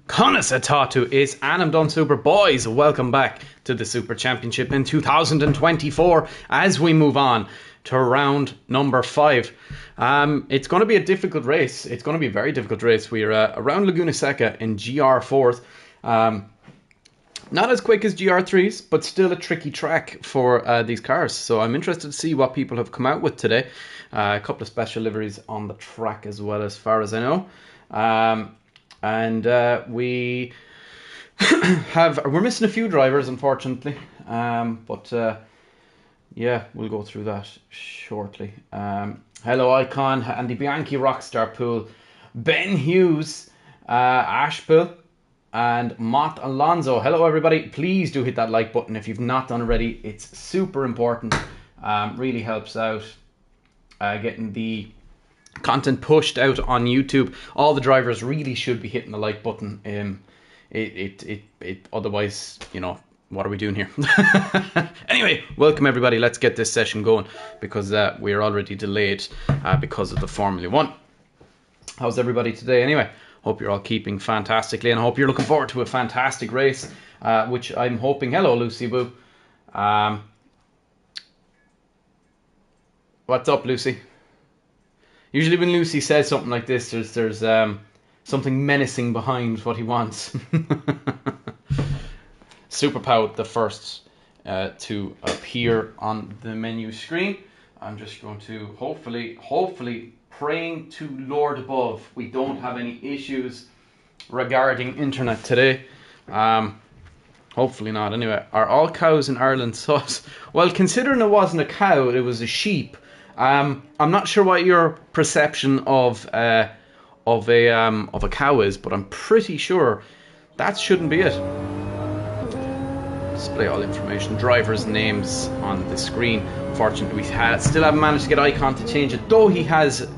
Konasatatu is Anam Done Super Boys. Welcome back to the Super Championship in 2024 as we move on to round number 5. It's going to be a difficult race. It's going to be a very difficult race. We're around Laguna Seca in GR4s. Not as quick as GR3s, but still a tricky track for these cars. So I'm interested to see what people have come out with today. A couple of special liveries on the track as well, as far as I know. We we're missing a few drivers, unfortunately. Yeah, we'll go through that shortly. Hello, Icon, Andy Bianchi, Rockstar Pool, Ben Hughes, Ashbill, and Mott Alonso. Hello, everybody. Please do hit that like button if you've not done already. It's super important. Really helps out getting the content pushed out on YouTube. All the drivers really should be hitting the like button. Otherwise, you know, what are we doing here? Anyway, welcome everybody. Let's get this session going because we're already delayed because of the Formula 1. How's everybody today? Anyway, hope you're all keeping fantastically, and I hope you're looking forward to a fantastic race, which I'm hoping. Hello, Lucy Boo. What's up, Lucy? Usually when Lucy says something like this, there's something menacing behind what he wants. Super Pow, the first to appear on the menu screen. I'm just going to hopefully praying to Lord above we don't have any issues regarding internet today. Hopefully not. Anyway, are all cows in Ireland sus? Well, considering it wasn't a cow, it was a sheep. I'm not sure what your perception of a cow is, but I'm pretty sure that shouldn't be it. Display all information, drivers' names on the screen. Fortunately, we still haven't managed to get Icon to change it, though he has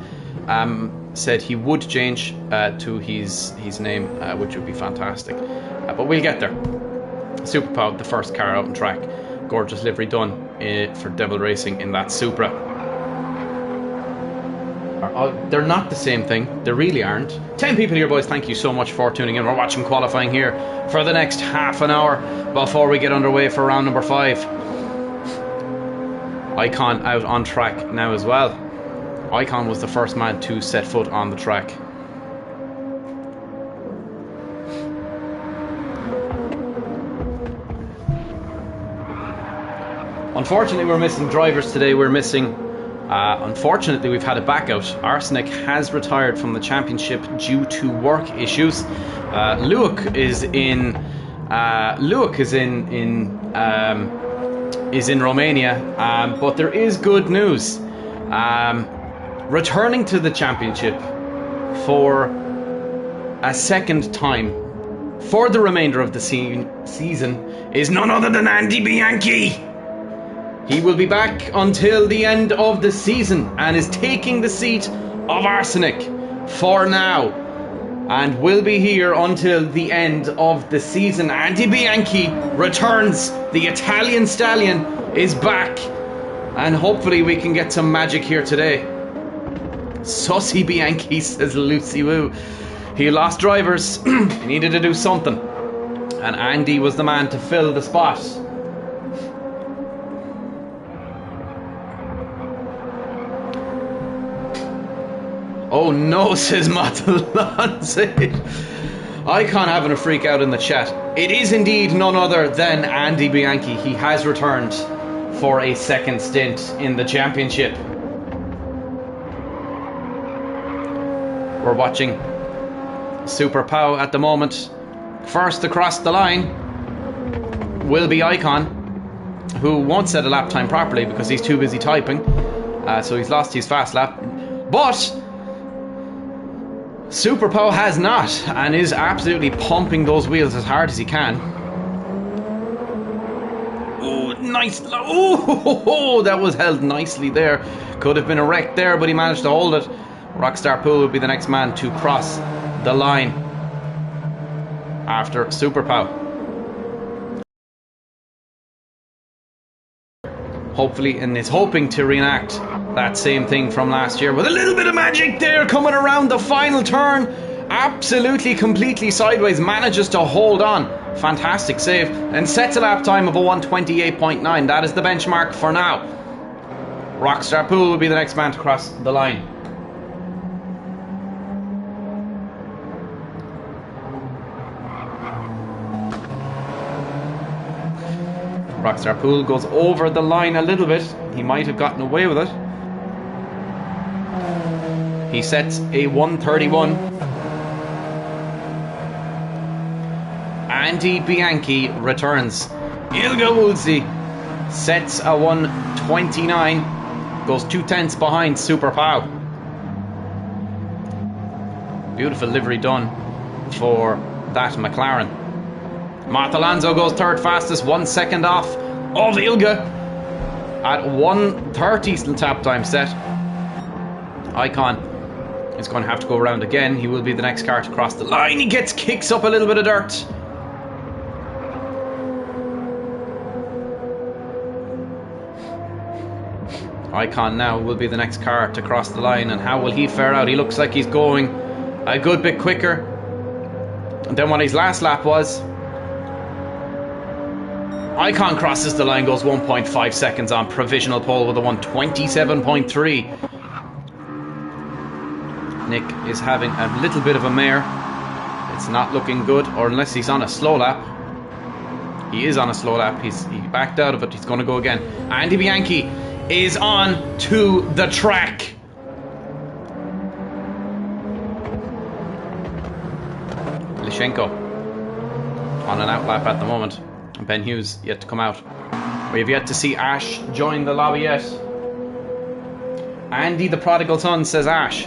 said he would change to his name, which would be fantastic. But we'll get there. Super Pow, the first car out on track. Gorgeous livery done for Devil Racing in that Supra. They're not the same thing. They really aren't. 10 people here, boys. Thank you so much for tuning in. We're watching qualifying here for the next half an hour before we get underway for round number 5. Icon out on track now as well. Icon was the first man to set foot on the track. Unfortunately, we're missing drivers today. We're missing... unfortunately, we've had a backout. Arsenic has retired from the championship due to work issues. Luke is in Romania, but there is good news. Returning to the championship for a second time for the remainder of the season is none other than Andy Bianchi. He will be back until the end of the season and is taking the seat of Arsenic for now and will be here until the end of the season. Andy Bianchi returns. The Italian stallion is back, and hopefully we can get some magic here today. Sussy Bianchi, says Lucy Woo. He lost drivers. He needed to do something, and Andy was the man to fill the spot. Oh no, says Matalonze. Icon having a freak out in the chat. It is indeed none other than Andy Bianchi. He has returned for a second stint in the championship. We're watching Super Pow at the moment. First across the line will be Icon, who won't set a lap time properly because he's too busy typing. So he's lost his fast lap. But Super Pow has not, and is absolutely pumping those wheels as hard as he can. Oh, nice. Oh, that was held nicely there. Could have been a wreck there, but he managed to hold it. Rockstar Pool will be the next man to cross the line after Super Pow. Hopefully, and is hoping to reenact that same thing from last year with a little bit of magic there coming around the final turn absolutely, completely sideways, manages to hold on. Fantastic save, and sets a lap time of a 1:28.9. That is the benchmark for now. Rockstar Pool will be the next man to cross the line. Rockstar Pool goes over the line a little bit. He might have gotten away with it. He sets a 1:31. Andy Bianchi returns. Ilga Woolsey sets a 1:29. Goes 2/10 behind Super Pow. Beautiful livery done for that McLaren. Marth Alonso goes third fastest, 1 second off of Ilga at 1:30 tap time set. Icon is going to have to go around again. He will be the next car to cross the line. He kicks up a little bit of dirt. Icon now will be the next car to cross the line, and how will he fare out? He looks like he's going a good bit quicker than what his last lap was. Icon crosses the line, goes 1.5 seconds on provisional pole with a 1:27.3. Nick is having a little bit of a mare. It's not looking good, or unless he's on a slow lap. He is on a slow lap. He backed out of it. He's going to go again. Andy Bianchi is on to the track. Lishenko on an outlap at the moment. Ben Hughes yet to come out. We have yet to see Ash join the lobby yet. Andy the prodigal son, says Ash.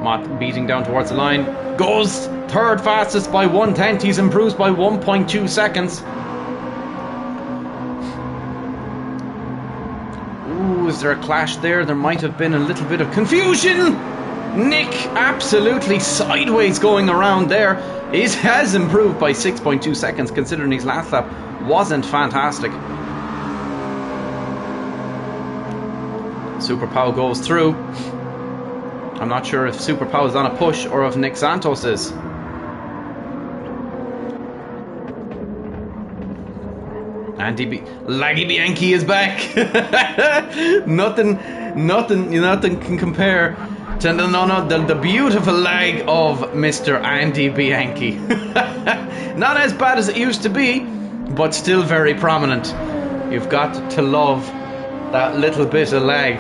Mott beating down towards the line. Goes third fastest by 1/10. He's improved by 1.2 seconds. Ooh, is there a clash there? There might have been a little bit of confusion. Nick absolutely sideways going around there. Has improved by 6.2 seconds considering his last lap wasn't fantastic. Super Pow goes through. I'm not sure if Super Pow is on a push or if Nick Santos is. Laggy Bianchi is back. nothing can compare to the beautiful lag of Mr. Andy Bianchi. Not as bad as it used to be, but still very prominent. You've got to love that little bit of lag.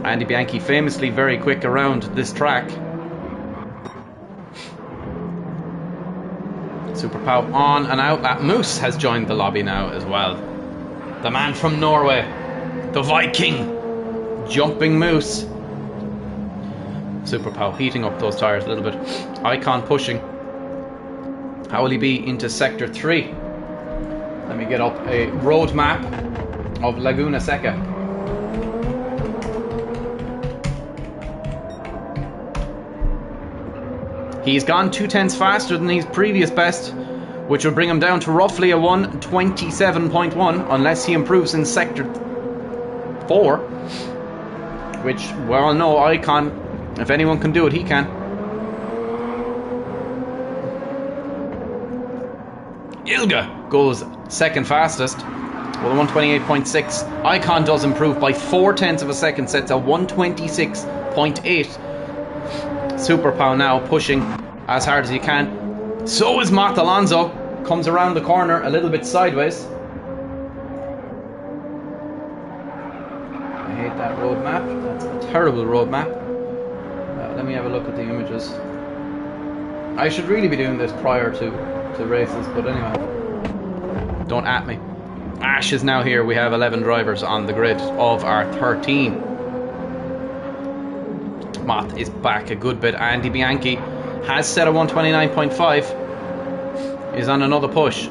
Andy Bianchi famously very quick around this track. Super Pow on and out. That Moose has joined the lobby now as well. The man from Norway, the Viking, jumping Moose. Super Pow heating up those tyres a little bit. Icon pushing. How will he be into sector 3? Let me get up a road map of Laguna Seca. He's gone 2/10 faster than his previous best, which will bring him down to roughly a 1:27.1 unless he improves in sector 4, which we all know Icon, if anyone can do it, he can. Ilga goes second fastest with a 1:28.6. Icon does improve by 0.4 of a second, sets a 1:26.8. Super Pow now pushing as hard as he can. So is Marth Alonso. Comes around the corner a little bit sideways. I hate that road map. That's a terrible road map. Let me have a look at the images. I should really be doing this prior to races, but anyway. Don't at me. Ash is now here. We have 11 drivers on the grid of our 13. Moth is back a good bit. Andy Bianchi has set a 1:29.5. is on another push.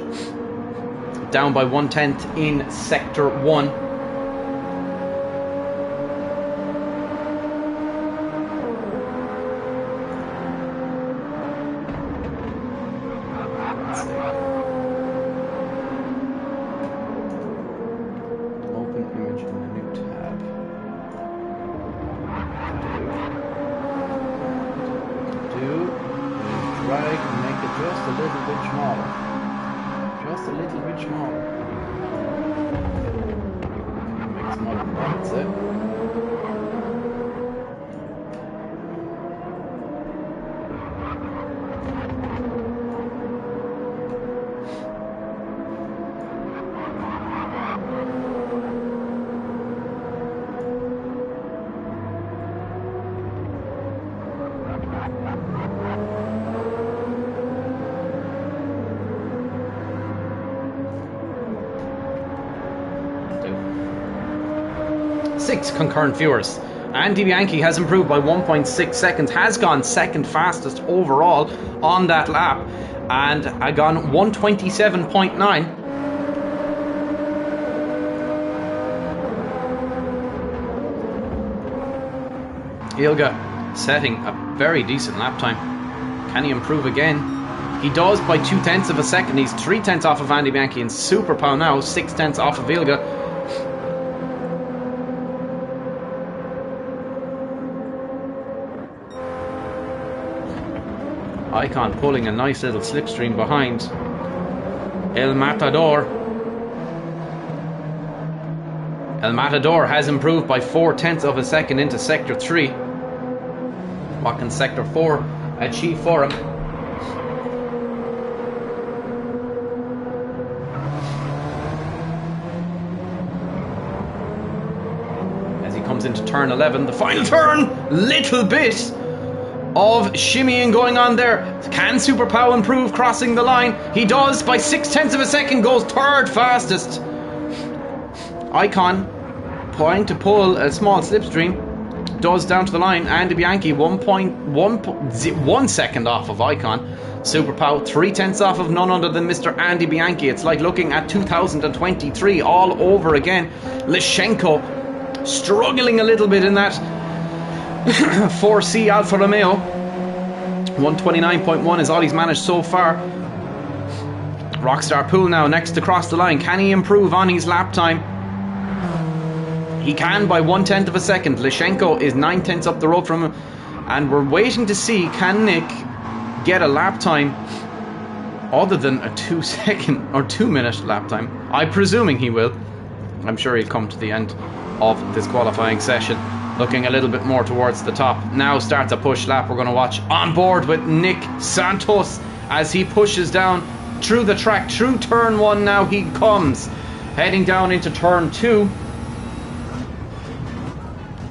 Down by 1/10 in Sector 1. Open image in a new tab. Drag and make it just a little bit smaller. Just a little bit smaller. Make it smaller than that, that's it. Six concurrent viewers. Andy Bianchi has improved by 1.6 seconds, has gone second fastest overall on that lap, and I gone 127.9. Ilga setting a very decent lap time. Can he improve again? He does by 0.2 of a second. He's 0.3 off of Andy Bianchi and Super Pow now, 0.6 off of Ilga. Icon pulling a nice little slipstream behind El Matador. El Matador has improved by 0.4 of a second into Sector 3. What can Sector 4 achieve for him? As he comes into turn 11, the final turn, little bit of shimmying going on there. Can Super Pow improve crossing the line? He does by 0.6 of a second, goes third fastest. Icon trying to pull a small slipstream, does down to the line. Andy Bianchi 1.1 second off of Icon. Super Pow 0.3 off of none other than Mr. Andy Bianchi. It's like looking at 2023 all over again. Lishenko struggling a little bit in that 4C Alfa Romeo. 129.1 is all he's managed so far. Rockstar Pool now next to cross the line. Can he improve on his lap time? He can by 1/10 of a second. Lishenko is 9/10 up the road from him, and we're waiting to see, can Nick get a lap time other than a 2-second or 2-minute lap time? I'm presuming he will. I'm sure he'll come to the end of this qualifying session looking a little bit more towards the top. Now starts a push lap. We're going to watch on board with Nick Santos as he pushes down through the track, through turn 1. Now he comes heading down into turn 2.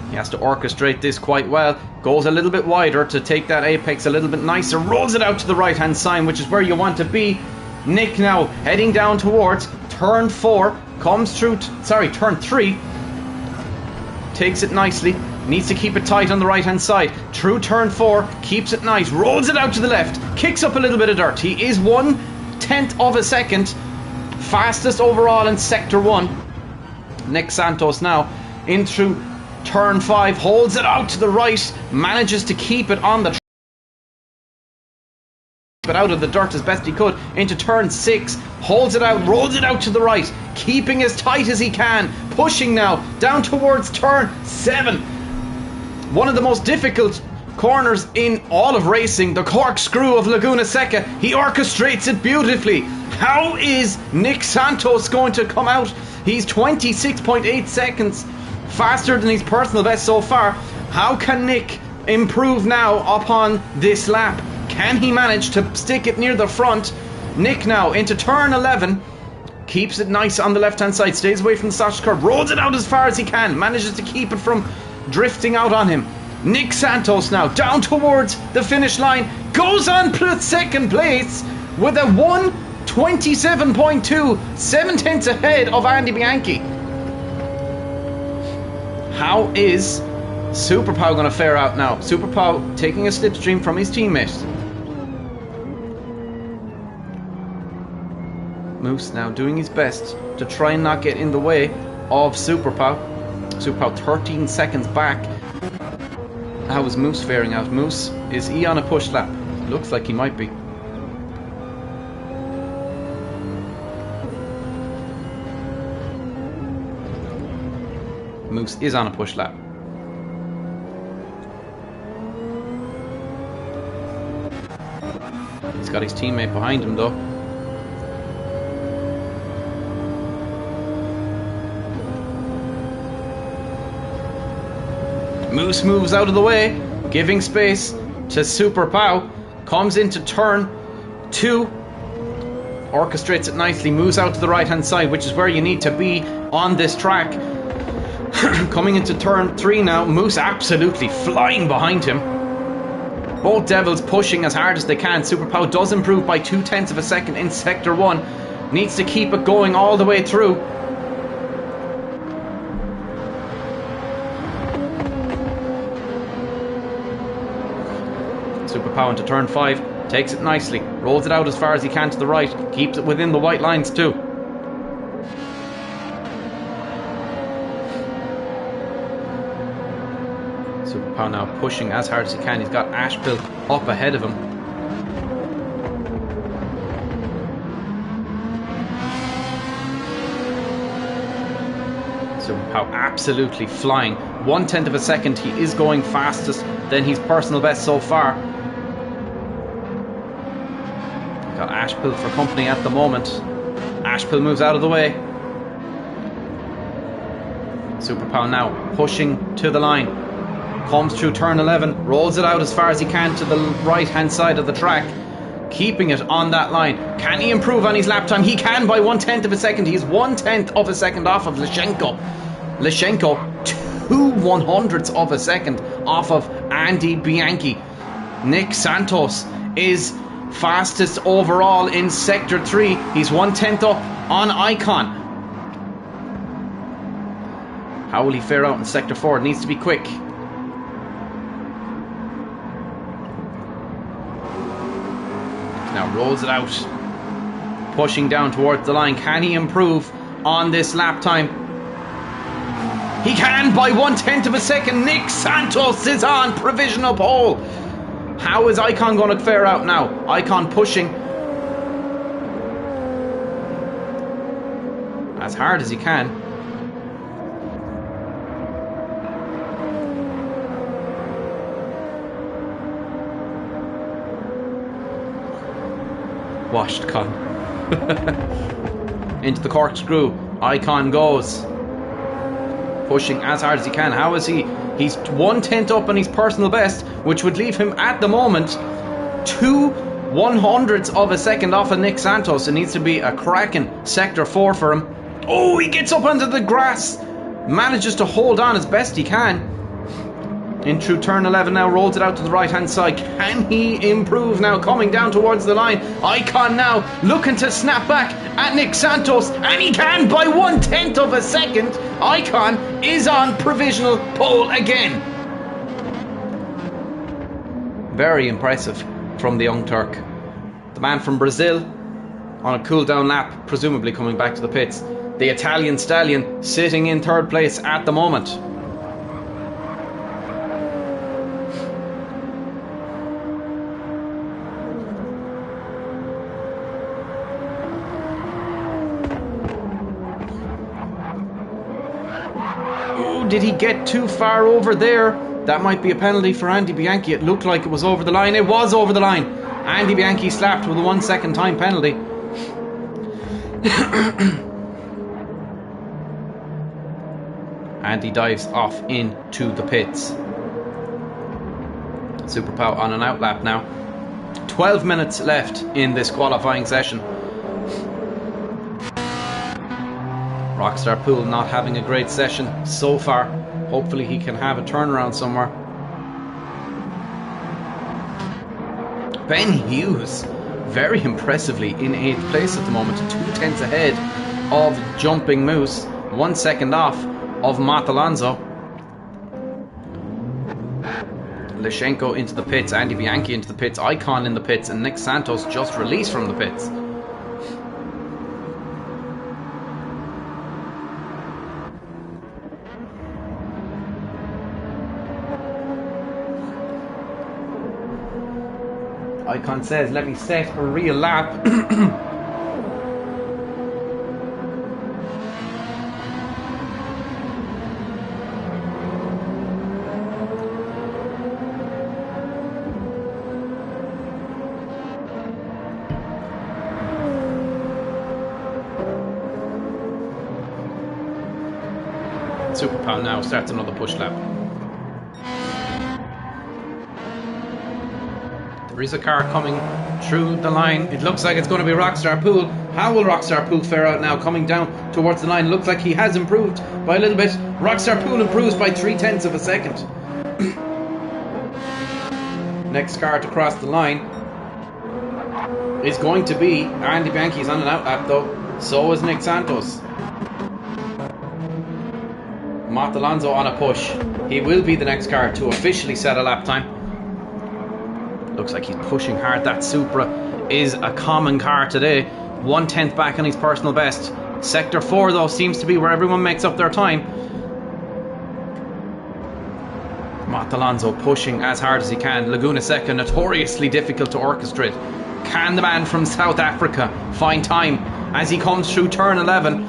He has to orchestrate this quite well. Goes a little bit wider to take that apex a little bit nicer. Rolls it out to the right hand side, which is where you want to be. Nick now heading down towards turn 4. Comes through, turn 3. Takes it nicely. Needs to keep it tight on the right hand side. Through turn 4. Keeps it nice. Rolls it out to the left. Kicks up a little bit of dirt. He is 1/10 of a second fastest overall in Sector 1. Nick Santos now in through turn 5. Holds it out to the right. Manages to keep it on the but out of the dirt as best he could into turn 6, holds it out, rolls it out to the right, keeping as tight as he can, pushing now down towards turn 7. One of the most difficult corners in all of racing, the corkscrew of Laguna Seca. He orchestrates it beautifully. How is Nick Santos going to come out? He's 26.8 seconds faster than his personal best so far. How can Nick improve now upon this lap? Can he manage to stick it near the front? Nick now into turn 11. Keeps it nice on the left hand side. Stays away from the Sash curve. Rolls it out as far as he can. Manages to keep it from drifting out on him. Nick Santos now down towards the finish line. Goes on second place with a 1:27.2. 7/10 ahead of Andy Bianchi. How is Super Pow going to fare out now? Super Pow taking a slipstream from his teammate. Moose now doing his best to try and not get in the way of Super Pow. Super Pow 13 seconds back. How is Moose faring out? Moose, is he on a push lap? Looks like he might be. Moose is on a push lap. He's got his teammate behind him though. Moose moves out of the way, giving space to Super Pow. Comes into turn 2. Orchestrates it nicely, moves out to the right hand side, which is where you need to be on this track. Coming into turn 3 now, Moose absolutely flying behind him. Both Devils pushing as hard as they can. Super Pow does improve by 0.2 of a second in Sector 1. Needs to keep it going all the way through. Super Pow into turn 5. Takes it nicely. Rolls it out as far as he can to the right. Keeps it within the white lines too. Super Pow now pushing as hard as he can. He's got Ashpill up ahead of him. Super Pow absolutely flying. 1/10 of a second. He is going fastest than his personal best so far. Got Ashpill for company at the moment. Ashpill moves out of the way. Super Pow now pushing to the line. Comes through turn 11, rolls it out as far as he can to the right hand side of the track, keeping it on that line. Can he improve on his lap time? He can by 1/10 of a second. He's 1/10 of a second off of Lashenko. Lashenko 2/100ths of a second off of Andy Bianchi. Nick Santos is fastest overall in Sector 3. He's 1/10 up on Icon. How will he fare out in Sector 4? It needs to be quick. Now rolls it out. Pushing down towards the line. Can he improve on this lap time? He can by 1/10 of a second. Nick Santos is on provisional pole. How is Icon going to fare out now? Icon pushing as hard as he can. Washed Con. Into the corkscrew. Icon goes. Pushing as hard as he can. How is he? He's 1/10 up on his personal best, which would leave him at the moment 2/100ths of a second off of Nick Santos. It needs to be a cracking Sector 4 for him. Oh, he gets up under the grass. Manages to hold on as best he can. In through turn 11 now, rolls it out to the right hand side. Can he improve now? Coming down towards the line. Icon now looking to snap back at Nick Santos, and he can by 1/10 of a second. Icon is on provisional pole again. Very impressive from the young Turk. The man from Brazil on a cool down lap, presumably coming back to the pits. The Italian stallion sitting in third place at the moment. Did he get too far over there? That might be a penalty for Andy Bianchi. It looked like it was over the line. It was over the line. Andy Bianchi slapped with a 1 second time penalty. Andy dives off into the pits. Super Pow on an outlap now. 12 minutes left in this qualifying session. Rockstar Pool not having a great session so far. Hopefully he can have a turnaround somewhere. Ben Hughes very impressively in 8th place at the moment, 2/10 ahead of Jumping Moose, 1 second off of Matt Alonso. Lashenko into the pits, Andy Bianchi into the pits, Icon in the pits, and Nick Santos just released from the pits. Icon says, let me set a real lap. Super Pal now starts another push lap. There is a car coming through the line. It looks like it's going to be Rockstar Pool. How will Rockstar Pool fare out now? Coming down towards the line. Looks like he has improved by a little bit. Rockstar Pool improves by 0.3 of a second. Next car to cross the line is going to be Andy Bianchi's on an out lap though. So is Nick Santos. Matt Alonso on a push. He will be the next car to officially set a lap time. Looks like he's pushing hard. That Supra is a common car today. 1/10 back on his personal best. Sector 4 though seems to be where everyone makes up their time. Matt Alonso pushing as hard as he can. Laguna Seca notoriously difficult to orchestrate. Can the man from South Africa find time as he comes through turn 11?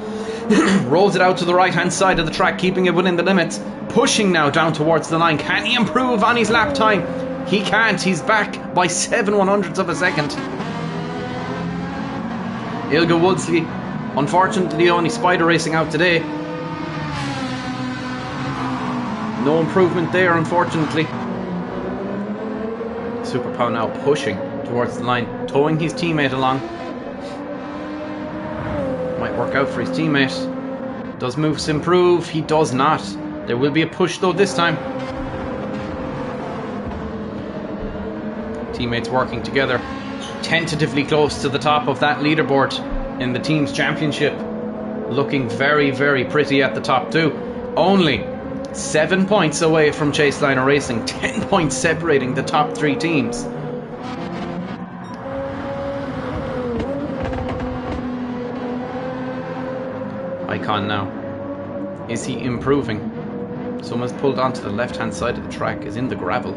Rolls it out to the right hand side of the track, keeping it within the limits. Pushing now down towards the line. Can he improve on his lap time? He can't. He's back by 7/100ths of a second. Ilga Woodsley, unfortunately, only spider racing out today. No improvement there, unfortunately. Super Pow now pushing towards the line, towing his teammate along. Might work out for his teammate. Does Moose improve? He does not. There will be a push though this time. Teammates working together, tentatively close to the top of that leaderboard in the team's championship. Looking very, very pretty at the top too. Only 7 points away from Chase Liner Racing. 10 points separating the top 3 teams. Icon now. Is he improving? Someone's pulled onto the left hand side of the track, is in the gravel.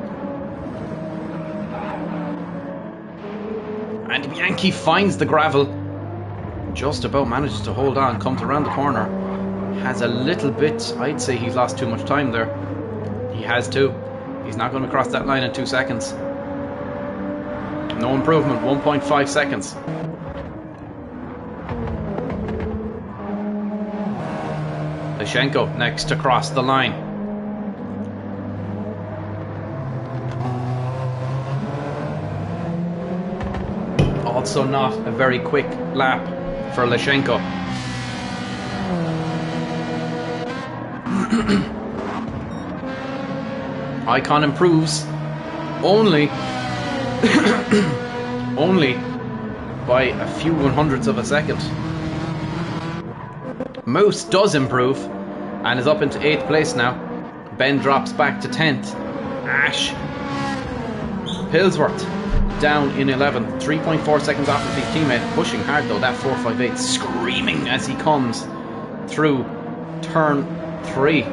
And Bianchi finds the gravel. Just about manages to hold on, comes around the corner. Has a little bit, I'd say he's lost too much time there. He has too. He's not going to cross that line in 2 seconds. No improvement, 1.5 seconds. Lyshenko next to cross the line. Also not a very quick lap for Lyshenko. Icon improves only only by a few 100ths of a second. Moose does improve and is up into 8th place now. Ben drops back to 10th. Ash Pillsworth down in 11th, 3.4 seconds off of his teammate. Pushing hard though, that 458, screaming as he comes through turn 3.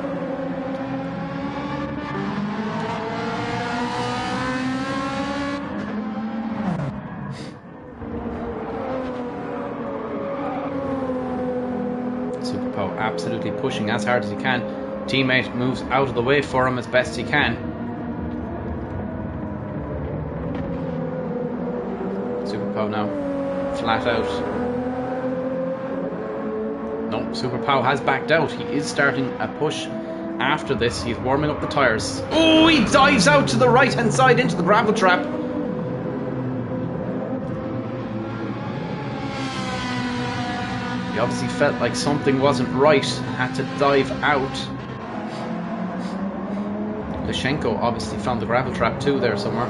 Absolutely pushing as hard as he can. Teammate moves out of the way for him as best he can. Super Pow now flat out. No, Super Pow has backed out. He is starting a push after this. He's warming up the tyres. Oh, he dives out to the right hand side into the gravel trap. He obviously felt like something wasn't right and had to dive out. Lyshenko obviously found the gravel trap too there somewhere.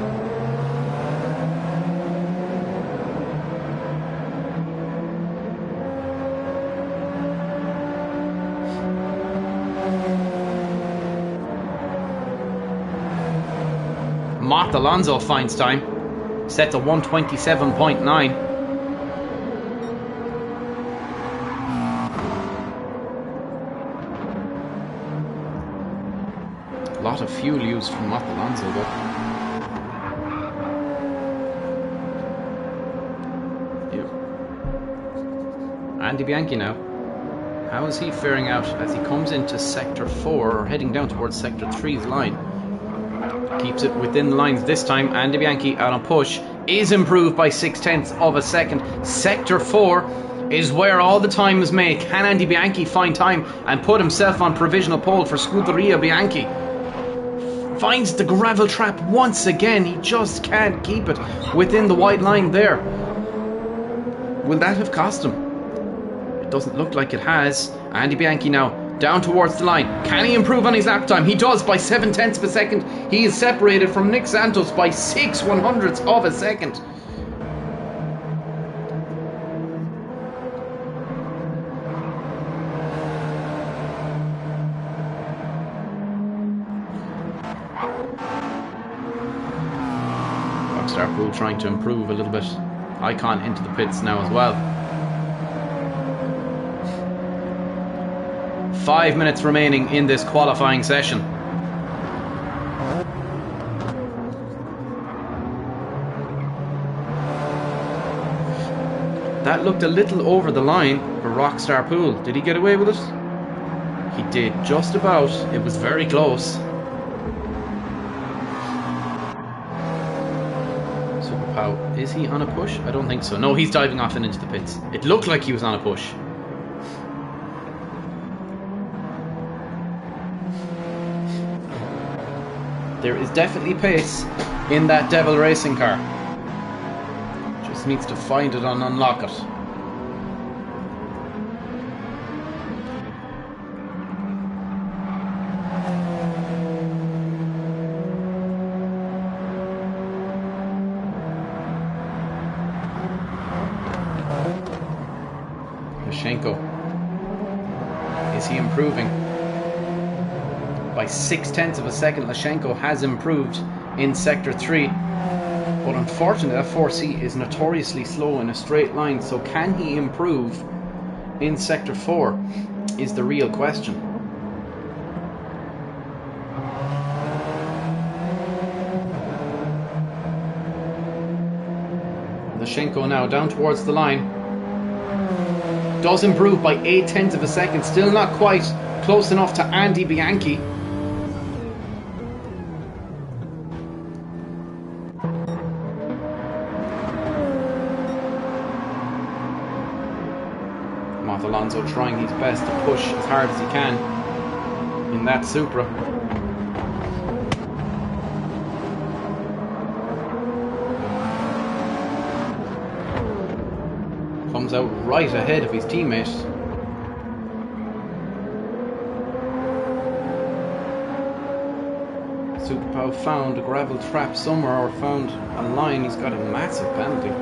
Matt Alonso finds time. Set to 1:27.9. A lot of fuel used from Matt Alonso though. Andy Bianchi now. How is he faring out as he comes into Sector 4, or heading down towards Sector 3's line? Keeps it within the lines this time. Andy Bianchi out on push is improved by 0.6 of a second. Sector 4 is where all the time is made. Can Andy Bianchi find time and put himself on provisional pole for Scuderia Bianchi? Finds the gravel trap once again. He just can't keep it within the white line there. Will that have cost him? It doesn't look like it has. Andy Bianchi now down towards the line. Can he improve on his lap time? He does by 0.7 of a second. He is separated from Nick Santos by 0.06 of a second. Rockstar Pool trying to improve a little bit. Icon into the pits now as well. 5 minutes remaining in this qualifying session. That looked a little over the line for Rockstar Pool. Did he get away with it? He did, just about. It was very close. Superpow, is he on a push? I don't think so. No, he's diving off and into the pits. It looked like he was on a push. There is definitely pace in that Devil racing car. Just needs to find it and unlock it. Lashenko. Is he improving? By 0.6 of a second, Lashenko has improved in Sector 3. But unfortunately, that 4C is notoriously slow in a straight line. So can he improve in Sector 4 is the real question. Lashenko now down towards the line. Does improve by 0.8 of a second. Still not quite close enough to Andy Bianchi. Alonso trying his best to push as hard as he can in that Supra. Comes out right ahead of his teammate. Superpow found a gravel trap somewhere, or found a line. He's got a massive penalty.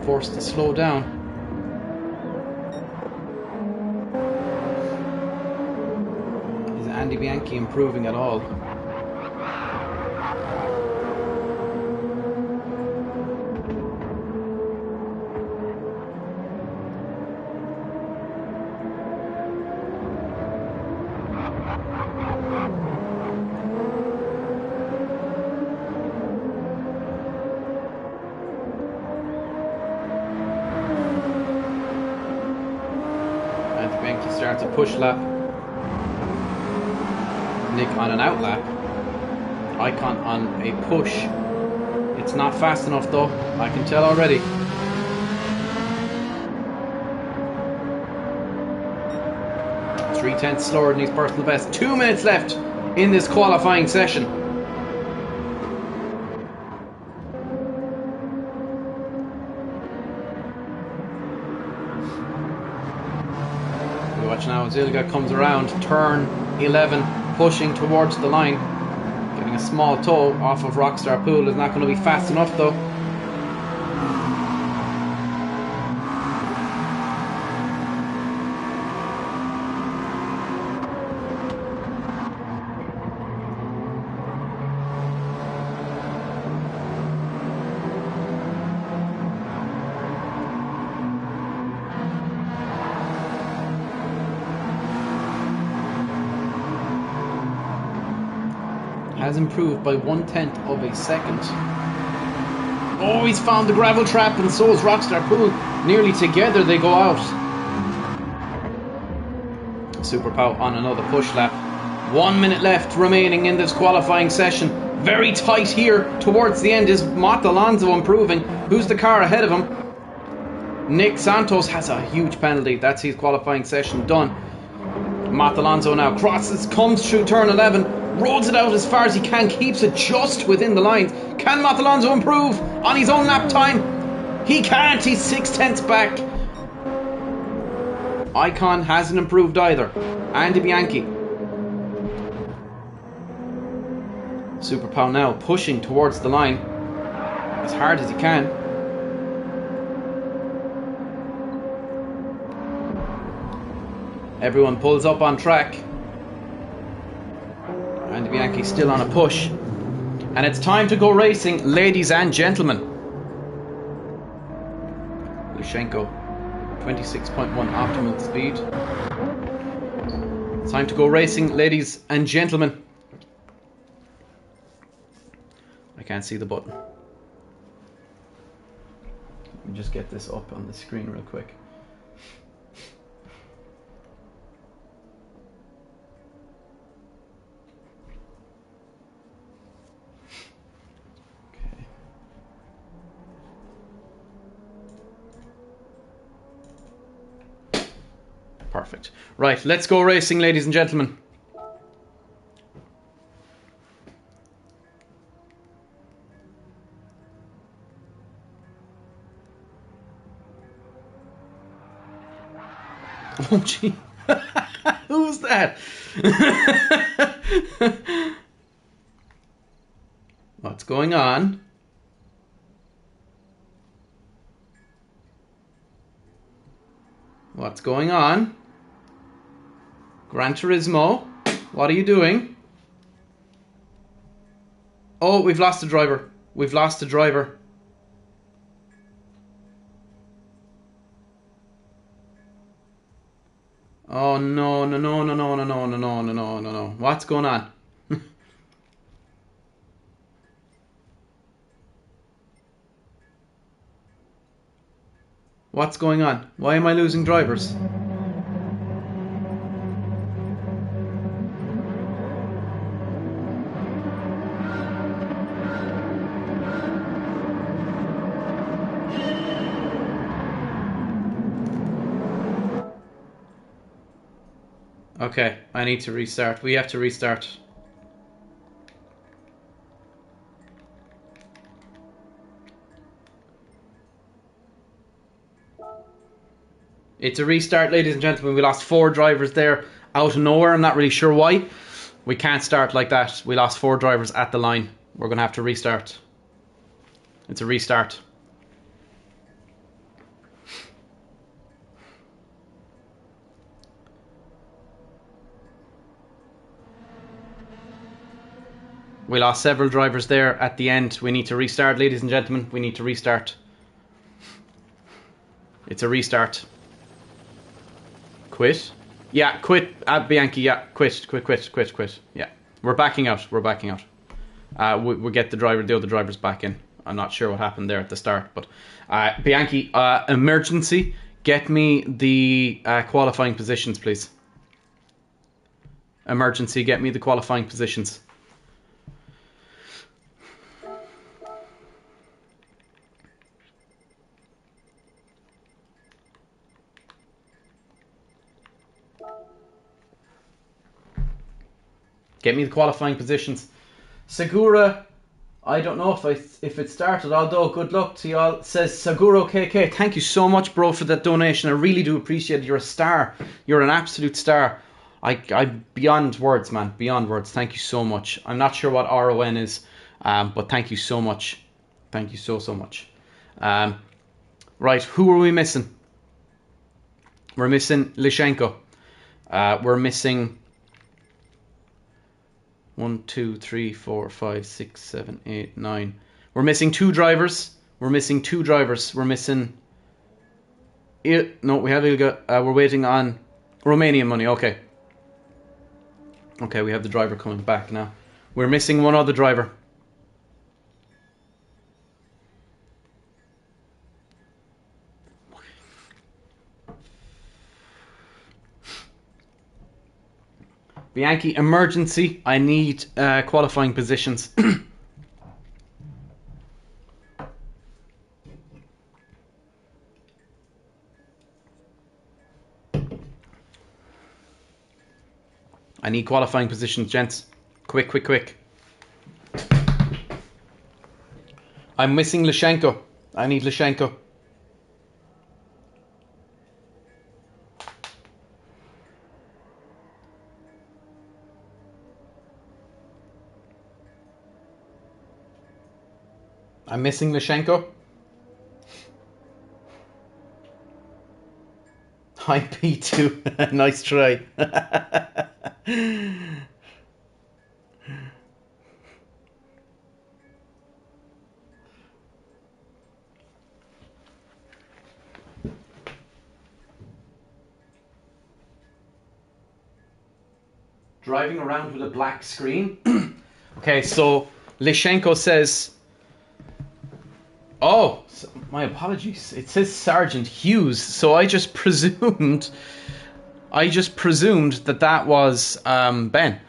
Forced to slow down. Is Andy Bianchi improving at all? Starts a push lap. Nick on an out lap. Icon on a push. It's not fast enough though, I can tell already. .3 slower than his personal best. 2 minutes left in this qualifying session. Watch now, Zilga comes around, turn 11, pushing towards the line. Getting a small toe off of Rockstar Pool. Is not going to be fast enough though. has improved by 1/10 of a second. Oh, he's found the gravel trap, and so is Rockstar Pool. Nearly together they go out. Super Pow on another push lap. 1 minute left remaining in this qualifying session. Very tight here towards the end. Is Mott Alonso improving? Who's the car ahead of him? Nick Santos has a huge penalty. That's his qualifying session done. Mott Alonso now crosses, comes through turn 11, rolls it out as far as he can, keeps it just within the lines. Can Mott Alonso improve on his own lap time? He can't. He's 6/10 back. Icon hasn't improved either. Andy Bianchi. Super Pow now pushing towards the line as hard as he can. Everyone pulls up on track. Andy Bianchi still on a push. And it's time to go racing, ladies and gentlemen. Lushenko, 26.1 optimal speed. It's time to go racing, ladies and gentlemen. I can't see the button. Let me just get this up on the screen real quick. Perfect. Right, let's go racing, ladies and gentlemen. Oh, gee. Who's that? What's going on? What's going on? Gran Turismo, what are you doing? Oh, we've lost the driver. We've lost the driver. Oh no, no, no, no, no, no, no, no, no, no, no, no, no. What's going on? What's going on? Why am I losing drivers? Okay, I need to restart. We have to restart. It's a restart, ladies and gentlemen. We lost 4 drivers there out of nowhere. I'm not really sure why. We can't start like that. We lost 4 drivers at the line. We're going to have to restart. It's a restart. We lost several drivers there at the end. We need to restart, ladies and gentlemen. We need to restart. It's a restart. Quit? Yeah, quit, Bianchi. Yeah, quit. Yeah, we're backing out. We're backing out. We get the other drivers back in. I'm not sure what happened there at the start, but Bianchi, emergency. Get me the qualifying positions, please. Emergency. Get me the qualifying positions. Get me the qualifying positions. Segura, I don't know if it started, although good luck to y'all, says Seguro KK. Thank you so much, bro, for that donation. I really do appreciate it. You're a star. You're an absolute star. I beyond words, man. Beyond words. Thank you so much. I'm not sure what RON is, but thank you so much. Thank you so much. Right, who are we missing? We're missing Lushenko. We're missing 1, 2, 3, 4, 5, 6, 7, 8, 9. We're missing 2 drivers. We're missing 2 drivers. We're missing... No, we have Ilga. We're waiting on Romanian money. Okay. Okay, we have the driver coming back now. We're missing one other driver. Bianchi, emergency. I need qualifying positions. I need qualifying positions, gents. Quick, quick, quick. I'm missing Lashenko. I need Lashenko. I'm missing Lashenko. Hi, P2. Nice try. Driving around with a black screen. Okay, so Lishenko says, oh, my apologies. It says Sergeant Hughes, so I just presumed that that was Ben.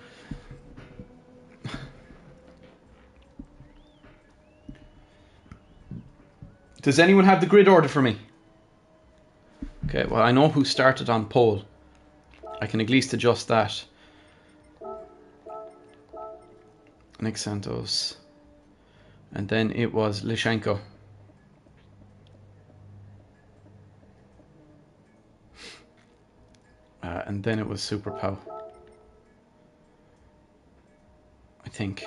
Does anyone have the grid order for me? Okay, well, I know who started on pole. I can at least adjust that. Nick Santos. And then it was Lishenko. And then it was Super Pow. I think.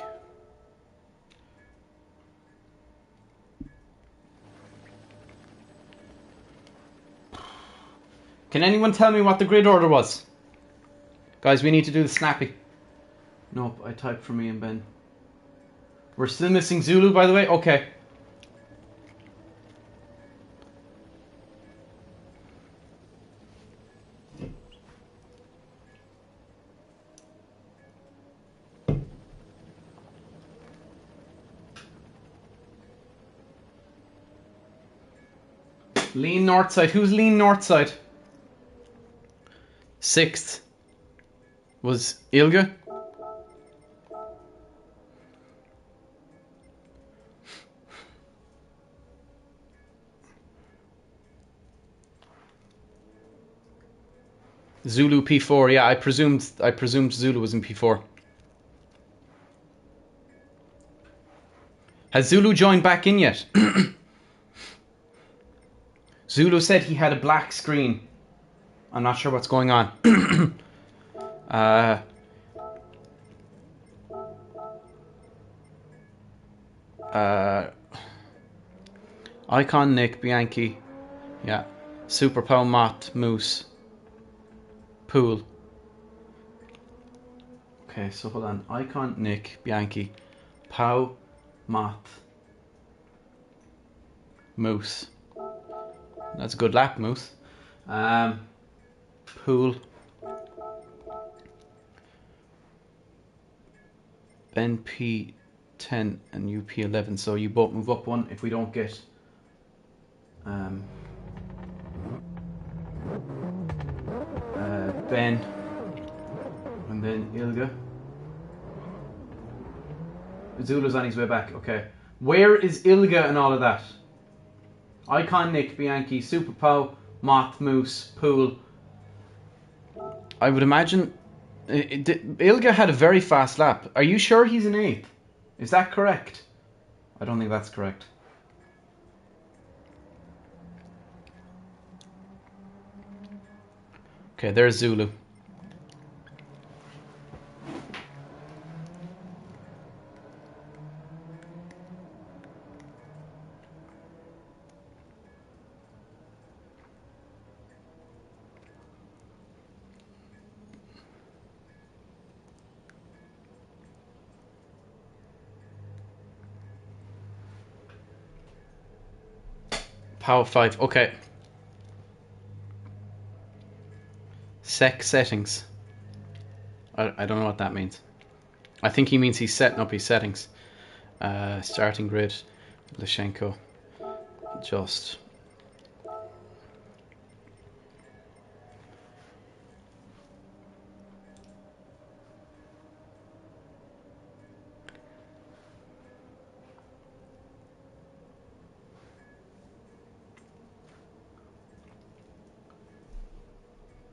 Can anyone tell me what the grid order was? Guys, we need to do the snappy. Nope, I typed for me and Ben. We're still missing Zulu, by the way? Okay. Lean north side. Who's lean north side? 6th was Ilga. Zulu P4. Yeah, I presumed Zulu was in P4. Has Zulu joined back in yet? Zulu said he had a black screen. I'm not sure what's going on. Icon Nick Bianchi. Yeah. Super Pow Mott Moose. Pool. Okay, so hold on. Icon Nick Bianchi. Pow Mott Moose. That's a good lap, Moose. Pool. Ben P10 and you P11. So you both move up one if we don't get Ben and then Ilga. Zulu's on his way back. Okay. Where is Ilga and all of that? Icon Nick Bianchi, Super Pow, Moth Moose, Pool. I would imagine Ilga had a very fast lap. Are you sure he's in 8th? Is that correct? I don't think that's correct. Okay, there's Zulu. Power 5, okay. Sec settings. I don't know what that means. I think he means he's setting up his settings. Starting grid, Lashenko, just.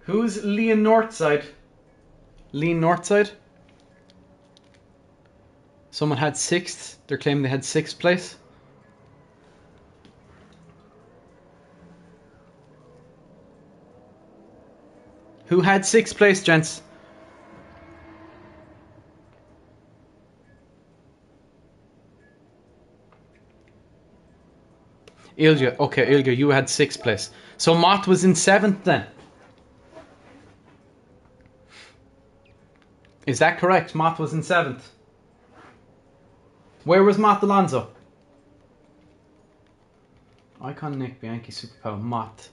Who's Lean Northside? Lean Northside? Someone had 6th. They're claiming they had 6th place. Who had 6th place, gents? Ilja. Okay, Ilja, you had 6th place. So Mott was in 7th then. Is that correct? Mott was in 7th. Where was Mott Alonso? Icon Nick Bianchi Superpower Mott.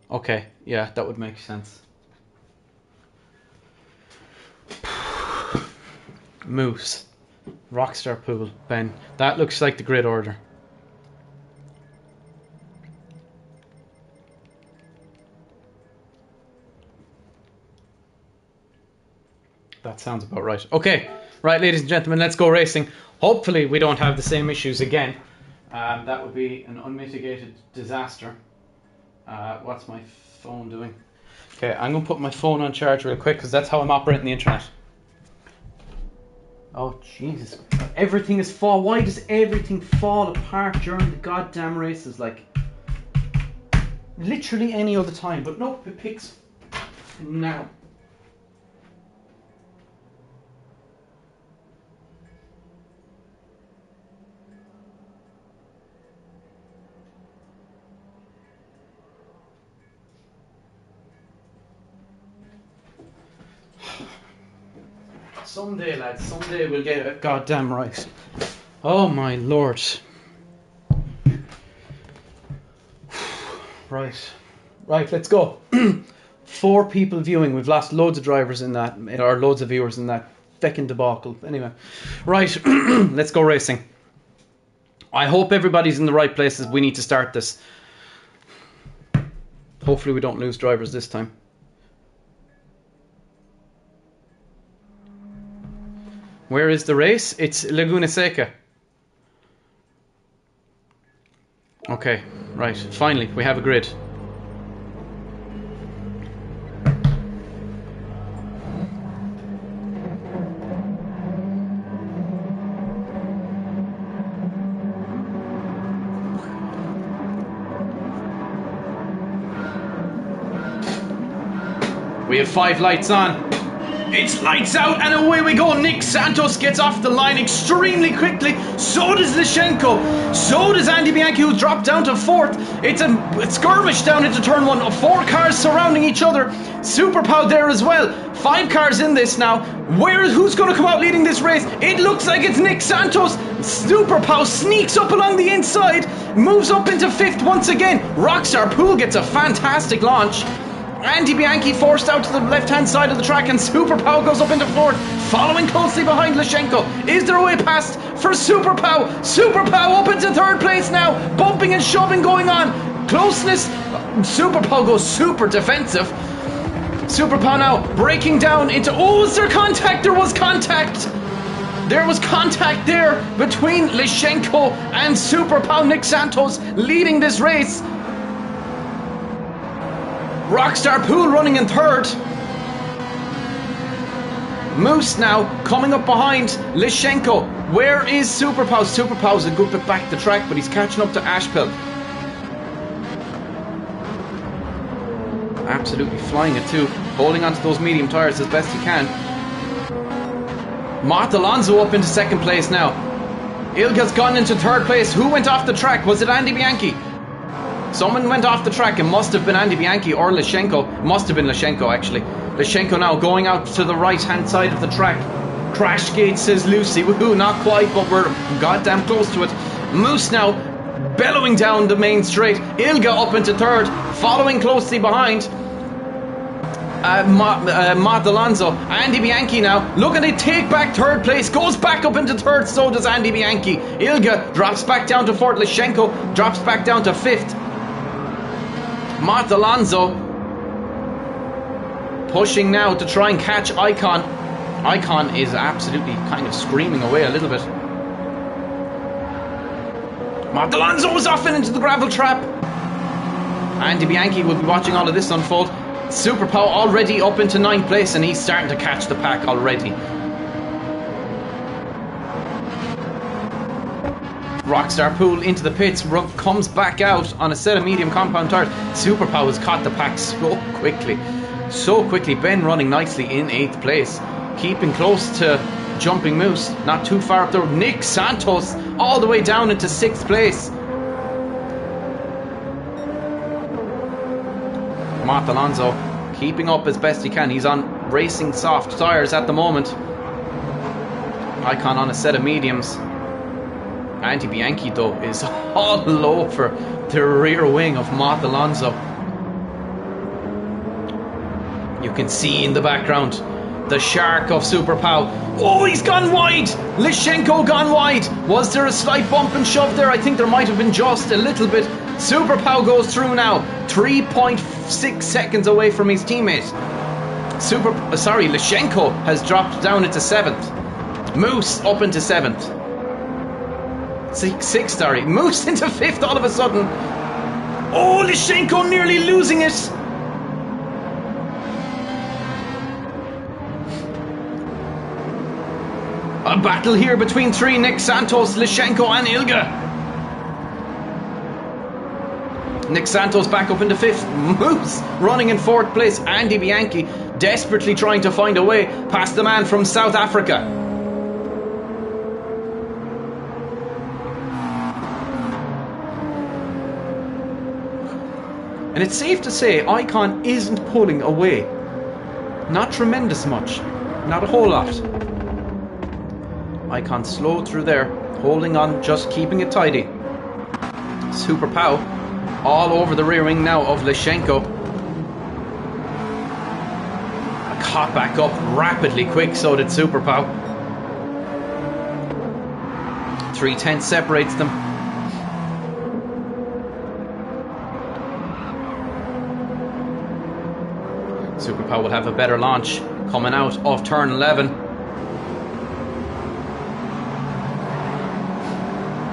Okay, yeah, that would make sense. Moose. Rockstar Pool. Ben. That looks like the grid order. That sounds about right. Okay, right, ladies and gentlemen, let's go racing. Hopefully we don't have the same issues again. That would be an unmitigated disaster. What's my phone doing? Okay, I'm going to put my phone on charge real quick because that's how I'm operating the internet. Oh, Jesus. Everything is fall. Why does everything fall apart during the goddamn races? Like, literally any other time. But nope, it picks now. Someday, lads, someday we'll get it goddamn right. Oh my lord. Right, let's go. 4 people viewing. We've lost loads of drivers in that, or loads of viewers in that feckin' debacle. Anyway, right, let's go racing. I hope everybody's in the right places. We need to start this. Hopefully we don't lose drivers this time. Where is the race? It's Laguna Seca. Okay, right. Finally, we have a grid. We have 5 lights on. It's lights out and away we go. Nick Santos gets off the line extremely quickly. So does Lashenko. So does Andy Bianchi, who dropped down to 4th. It's a skirmish down into turn 1. 4 cars surrounding each other. Superpow there as well. 5 cars in this now. Who's going to come out leading this race? It looks like it's Nick Santos. Superpow sneaks up along the inside. Moves up into 5th once again. Rockstar Pool gets a fantastic launch. Andy Bianchi forced out to the left-hand side of the track, and Superpow goes up into 4th, following closely behind Lashenko. Is there a way past for Superpow? Superpow up into 3rd place now, bumping and shoving going on. Closeness. Superpow goes super defensive. Superpow now breaking down into... Oh, is there contact? There was contact. There was contact there between Lashenko and Superpow. Nick Santos leading this race. Rockstar Pool running in 3rd. Moose now coming up behind Lashenko. Where is Superpow? Superpow's a good bit back the track, but he's catching up to Ashpill. Absolutely flying it too. Holding onto those medium tyres as best he can. Mott Alonso up into 2nd place now. Ilga's gone into 3rd place. Who went off the track? Was it Andy Bianchi? Someone went off the track. It must have been Andy Bianchi or Lashenko. Must have been Lashenko, actually. Lashenko now going out to the right-hand side of the track. Crash gate, says Lucy. Woohoo, not quite, but we're goddamn close to it. Moose now bellowing down the main straight. Ilga up into 3rd, following closely behind. Matt Alonso. Andy Bianchi now looking to take back third place, goes back up into third, so does Andy Bianchi. Ilga drops back down to fourth, Lyshenko drops back down to fifth. Matt Alonso pushing now to try and catch Icon. Icon is absolutely kind of screaming away a little bit. Matt Alonso is off and into the gravel trap. Andy Bianchi will be watching all of this unfold. Super Pow already up into 9th place, and he's starting to catch the pack already. Rockstar Pool into the pits, comes back out on a set of medium compound tires. Super Pow has caught the pack so quickly. So quickly. Ben running nicely in 8th place. Keeping close to Jumping Moose. Not too far up there. Nick Santos all the way down into 6th place. Matt Alonso keeping up as best he can. He's on racing soft tyres at the moment. Icon on a set of mediums. Andy Bianchi though is all over the rear wing of Matt Alonso. You can see in the background the shark of Super Pow. Oh, he's gone wide. Lyshenko gone wide. Was there a slight bump and shove there? I think there might have been just a little bit. Super Pow goes through now, 3.6 seconds away from his teammate. Lyshenko has dropped down into 7th. Moose up into 7th. 6th, Moose into 5th all of a sudden. Oh, Lyshenko nearly losing it. A battle here between 3, Nick Santos, Lyshenko and Ilga. Nick Santos back up into 5th. Moose running in 4th place. Andy Bianchi desperately trying to find a way past the man from South Africa. And it's safe to say Icon isn't pulling away. Not tremendous much. Not a whole lot. Icon slowed through there, holding on, just keeping it tidy. Super Pow all over the rear wing now of Lyshenko. Caught back up rapidly quick, so did Super Pow. 3/10 separates them. Super Pow will have a better launch coming out of turn 11.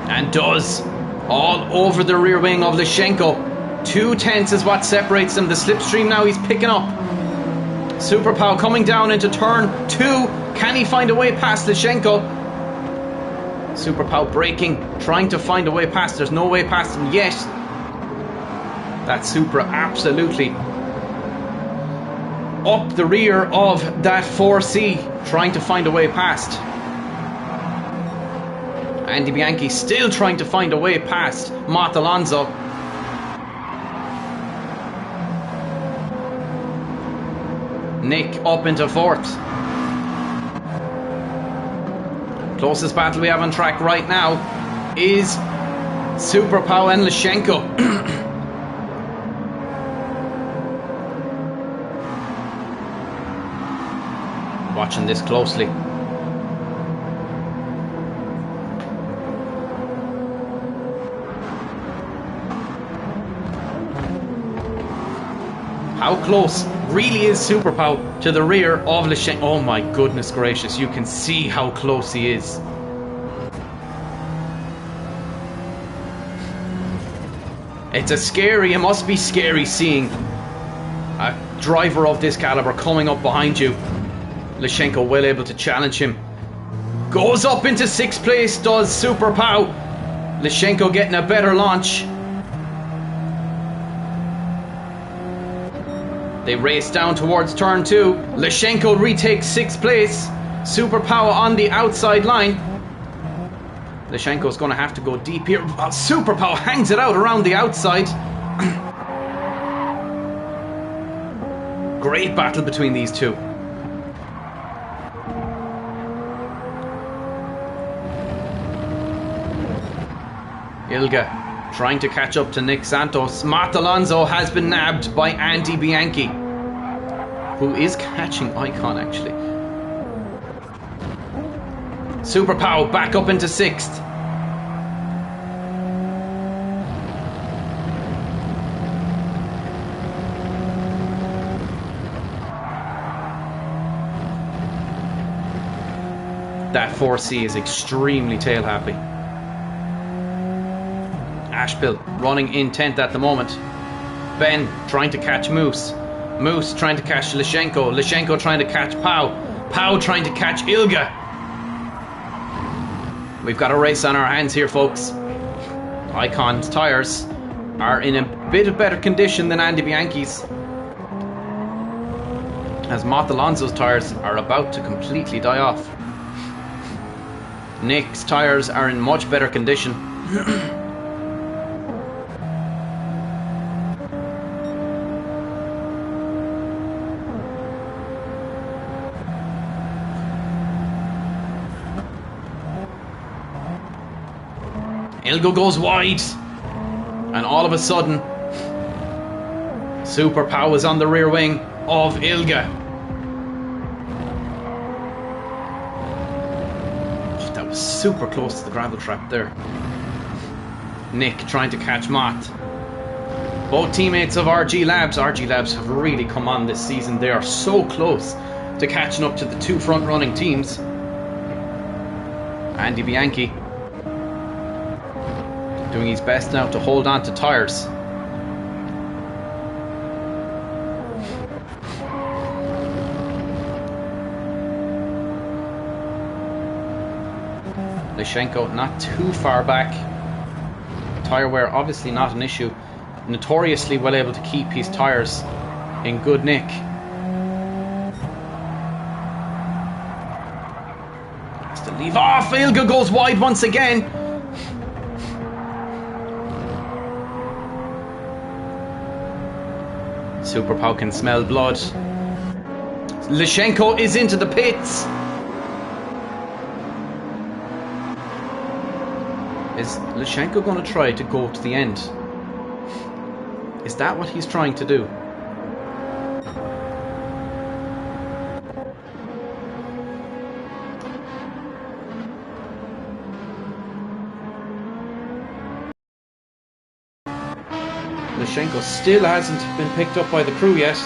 And does. All over the rear wing of Lyshenko. 2/10 is what separates them. The slipstream now he's picking up. Super Pow coming down into turn 2. Can he find a way past Lyshenko? Super Pow braking, trying to find a way past. There's no way past him yet. That Supra absolutely up the rear of that 4C, trying to find a way past. Andy Bianchi still trying to find a way past Matt Alonso. Nick up into 4th. Closest battle we have on track right now is Super Pow and Lyshenko. Watching this closely. How close really is Super Pow to the rear of Lyshenko? Oh my goodness gracious, you can see how close he is. It's it must be scary seeing a driver of this caliber coming up behind you. Lyshenko well able to challenge him. Goes up into 6th place, does Super Pow. Lyshenko getting a better launch. They race down towards turn 2. Lyshenko retakes 6th place. Super Pow on the outside line. Lyshenko's going to have to go deep here. Super Pow hangs it out around the outside. Great battle between these two. Ilga trying to catch up to Nick Santos. Matt Alonso has been nabbed by Andy Bianchi. who is catching Icon actually. Super Pow back up into 6th. That 4C is extremely tail happy. Ashpill running in 10th at the moment. Ben trying to catch Moose. Moose trying to catch Lishenko. Lishenko trying to catch Pow. Pow trying to catch Ilga. We've got a race on our hands here, folks. Icon's tyres are in a bit of better condition than Andy Bianchi's, as Matt Alonso's tyres are about to completely die off. Nick's tyres are in much better condition. Ilga goes wide, and all of a sudden Super Pow is on the rear wing of Ilga. That was super close to the gravel trap there. Nick trying to catch Matt. Both teammates of RG Labs. RG Labs have really come on this season. They are so close to catching up to the 2 front running teams. Andy Bianchi doing his best now to hold on to tyres. Lishenko not too far back. Tyre wear obviously not an issue. Notoriously well able to keep his tyres in good nick. Has to leave off. Ilga goes wide once again. Super Pow can smell blood. Lishenko is into the pits. Is Lishenko going to try to go to the end? Is that what he's trying to do? Lishenko still hasn't been picked up by the crew yet.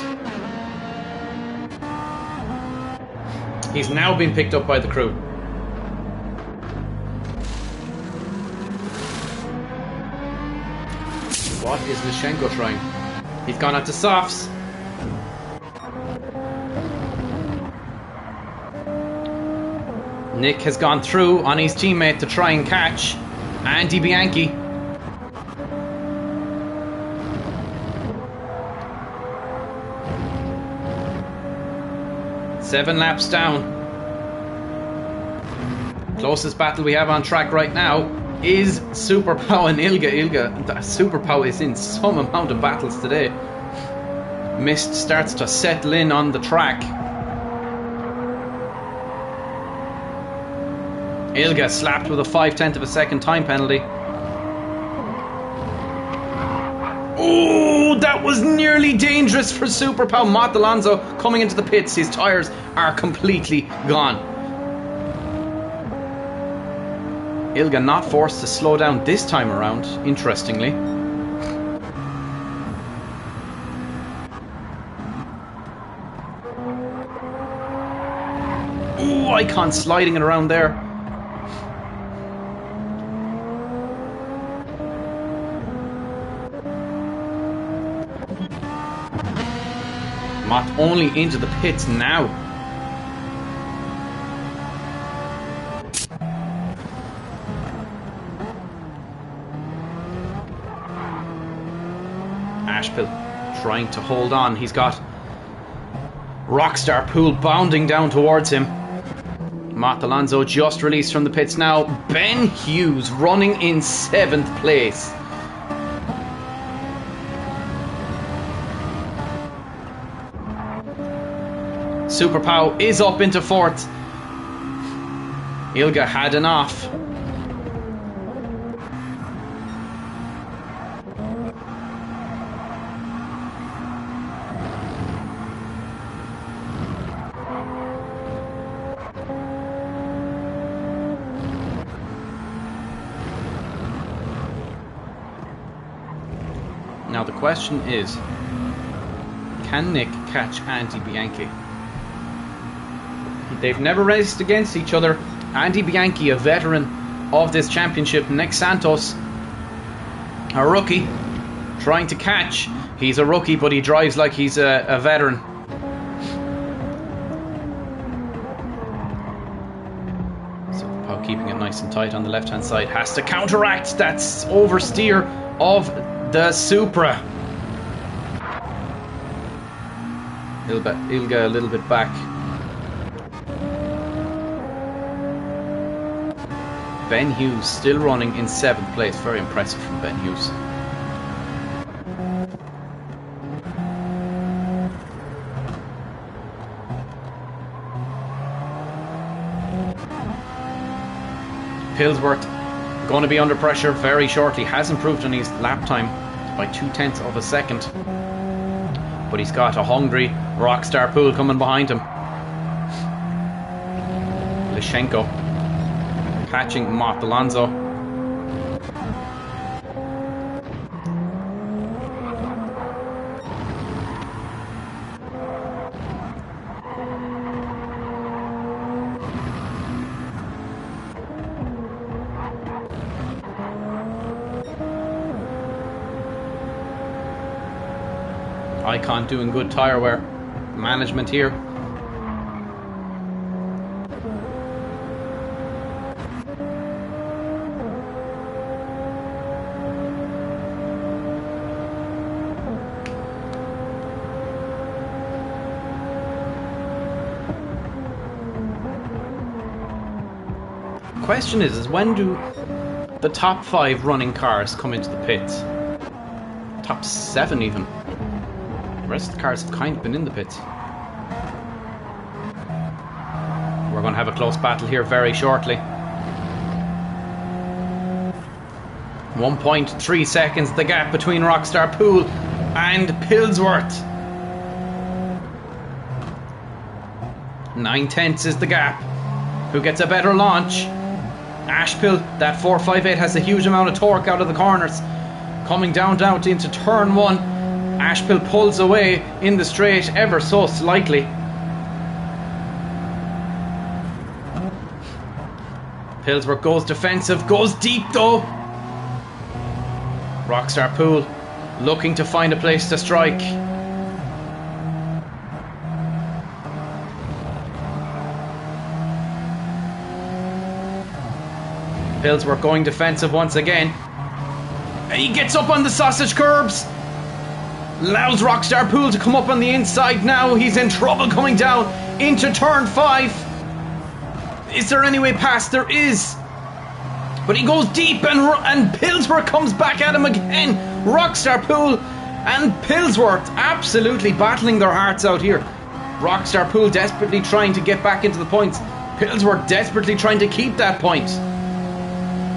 He's now been picked up by the crew. What is Lishenko trying? He's gone out to softs. Nick has gone through on his teammate to try and catch Andy Bianchi. Seven laps down. Closest battle we have on track right now is Super Pow and Ilga. Super Pow is in some amount of battles today. Mist starts to settle in on the track. Ilga slapped with a 5/10 of a second time penalty. Oh, that was nearly dangerous for Super Pow. Matt Alonso coming into the pits. His tyres are completely gone. Ilga not forced to slow down this time around, interestingly. Ooh, Icon sliding it around there. Matt only into the pits now. Ashpill trying to hold on. He's got Rockstar Pool bounding down towards him. Matt Alonso just released from the pits now. Ben Hughes running in 7th place. Super Pow is up into 4th. Ilga had an off. Now the question is, can Nick catch Andy Bianchi? They've never raced against each other. Andy Bianchi, a veteran of this championship. Nick Santos, a rookie, trying to catch. He's a rookie, but he drives like he's a veteran. So keeping it nice and tight on the left hand side, has to counteract that oversteer of the Supra. He'll go a little bit back. Ben Hughes still running in 7th place. Very impressive from Ben Hughes. Pillsworth going to be under pressure very shortly. Has improved on his lap time by 0.2 of a second. But he's got a hungry Rockstar Pool coming behind him. Lyshenko catching Mott Alonso. Icon doing good tyre wear management here. Question is when do the top 5 running cars come into the pits? Top 7 even. The rest of the cars have kind of been in the pits. We're going to have a close battle here very shortly. 1.3 seconds the gap between Rockstar Pool and Pillsworth. 9/10 is the gap. Who gets a better launch? Ashpill, that 458 has a huge amount of torque out of the corners. Coming down into turn 1. Ashpill pulls away in the straight ever so slightly. Pillsworth goes defensive, goes deep though. Rockstar Pool looking to find a place to strike. Pillsworth going defensive once again. And he gets up on the sausage curbs. Allows Rockstar Pool to come up on the inside now. He's in trouble coming down into turn 5. Is there any way past? There is. But he goes deep and Pillsworth comes back at him again. Rockstar Pool and Pillsworth absolutely battling their hearts out here. Rockstar Pool desperately trying to get back into the points. Pillsworth desperately trying to keep that point.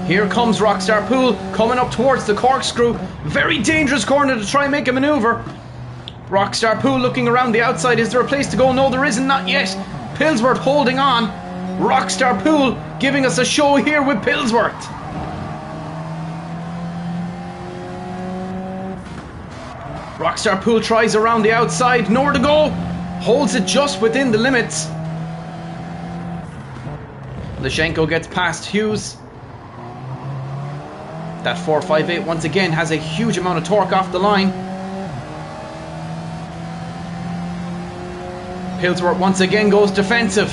Here comes Rockstar Pool coming up towards the corkscrew. Very dangerous corner to try and make a manoeuvre. Rockstar Pool looking around the outside. Is there a place to go? No, there isn't, not yet. Pillsworth holding on. Rockstar Pool giving us a show here with Pillsworth. Rockstar Pool tries around the outside. Nowhere to go. Holds it just within the limits. Lyshenko gets past Hughes. That 458 once again has a huge amount of torque off the line. Pillsworth once again goes defensive.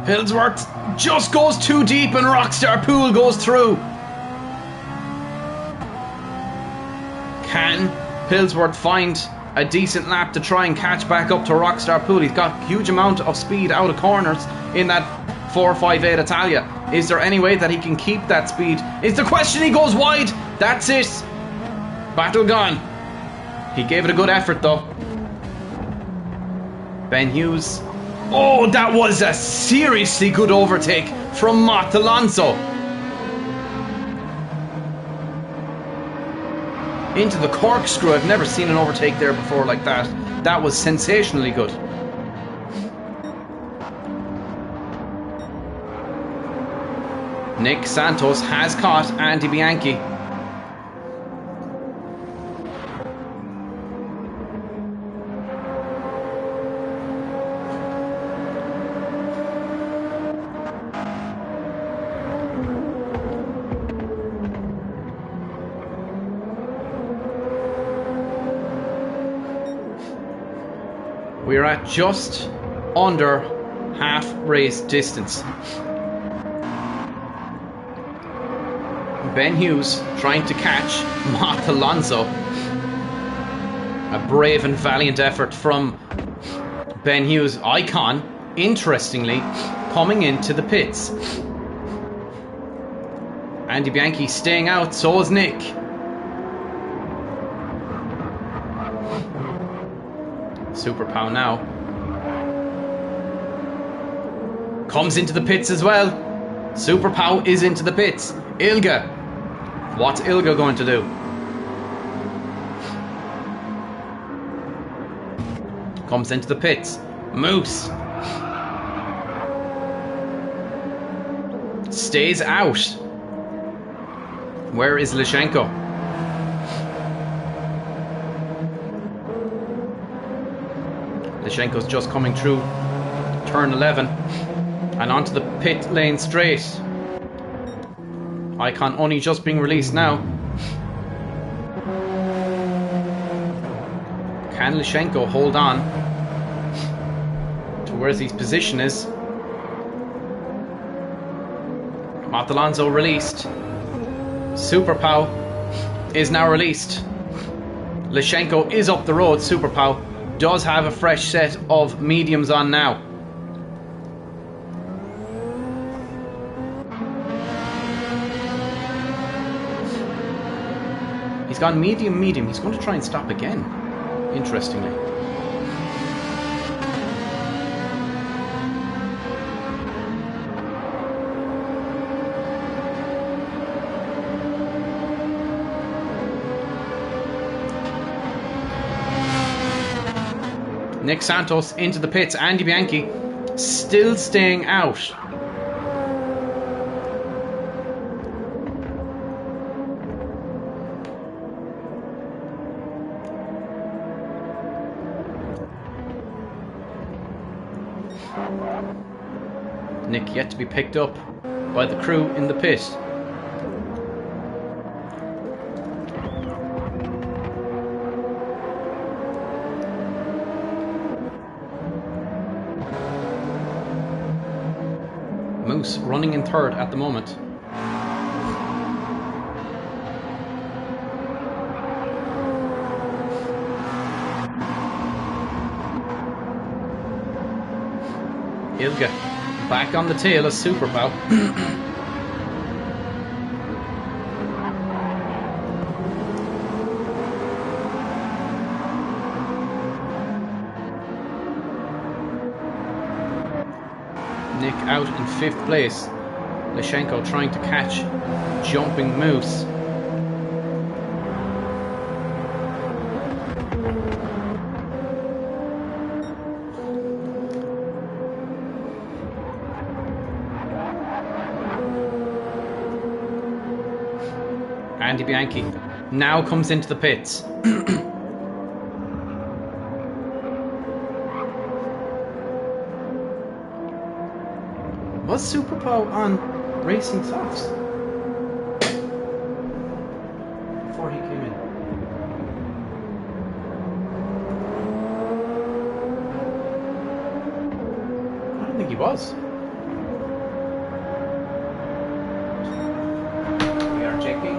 Pillsworth just goes too deep and Rockstar Pool goes through. Can Pillsworth find a decent lap to try and catch back up to Rockstar Pool? He's got a huge amount of speed out of corners in that 458 Italia. Is there any way that he can keep that speed? Is the question. He goes wide. That's it. Battle gone. He gave it a good effort though. Ben Hughes. Oh, that was a seriously good overtake from Mott Alonso. Into the corkscrew. I've never seen an overtake there before like that. That was sensationally good. Nick Santos has caught Andy Bianchi. We're at just under half race distance. Ben Hughes trying to catch Mark Alonso. A brave and valiant effort from Ben Hughes, icon, interestingly, coming into the pits. Andy Bianchi staying out, so is Nick. Super Pow now comes into the pits as well. Super Pow is into the pits. Ilga, what's Ilga going to do? Comes into the pits. Moose stays out. Where is Lishenko? Lishenko's just coming through turn 11 and onto the pit lane straight. Icon only just being released now. Can Lishenko hold on to where his position is? Matt Alonso released. Super Pow is now released. Lishenko is up the road. Super Pow does have a fresh set of mediums on now. He's gone medium, medium. He's going to try and stop again, interestingly. Nick Santos into the pits. Andy Bianchi still staying out. Nick yet to be picked up by the crew in the pit. Moose running in third at the moment. Ilga back on the tail of Super Pow. Nick out in 5th place. Lishenko trying to catch Jumping Moose. Andy Bianchi now comes into the pits. Was Super Pow on racing softs before he came in? I don't think he was. We are checking.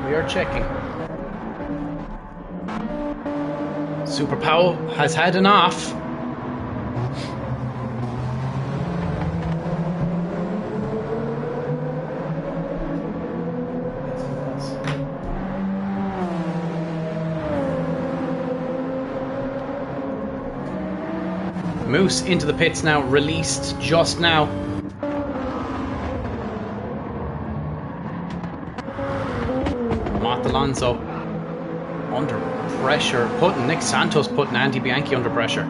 We are checking. Super Pow has had an off. Moose into the pits now, released just now. Alonso under pressure, putting Nick Santos, putting Andy Bianchi under pressure.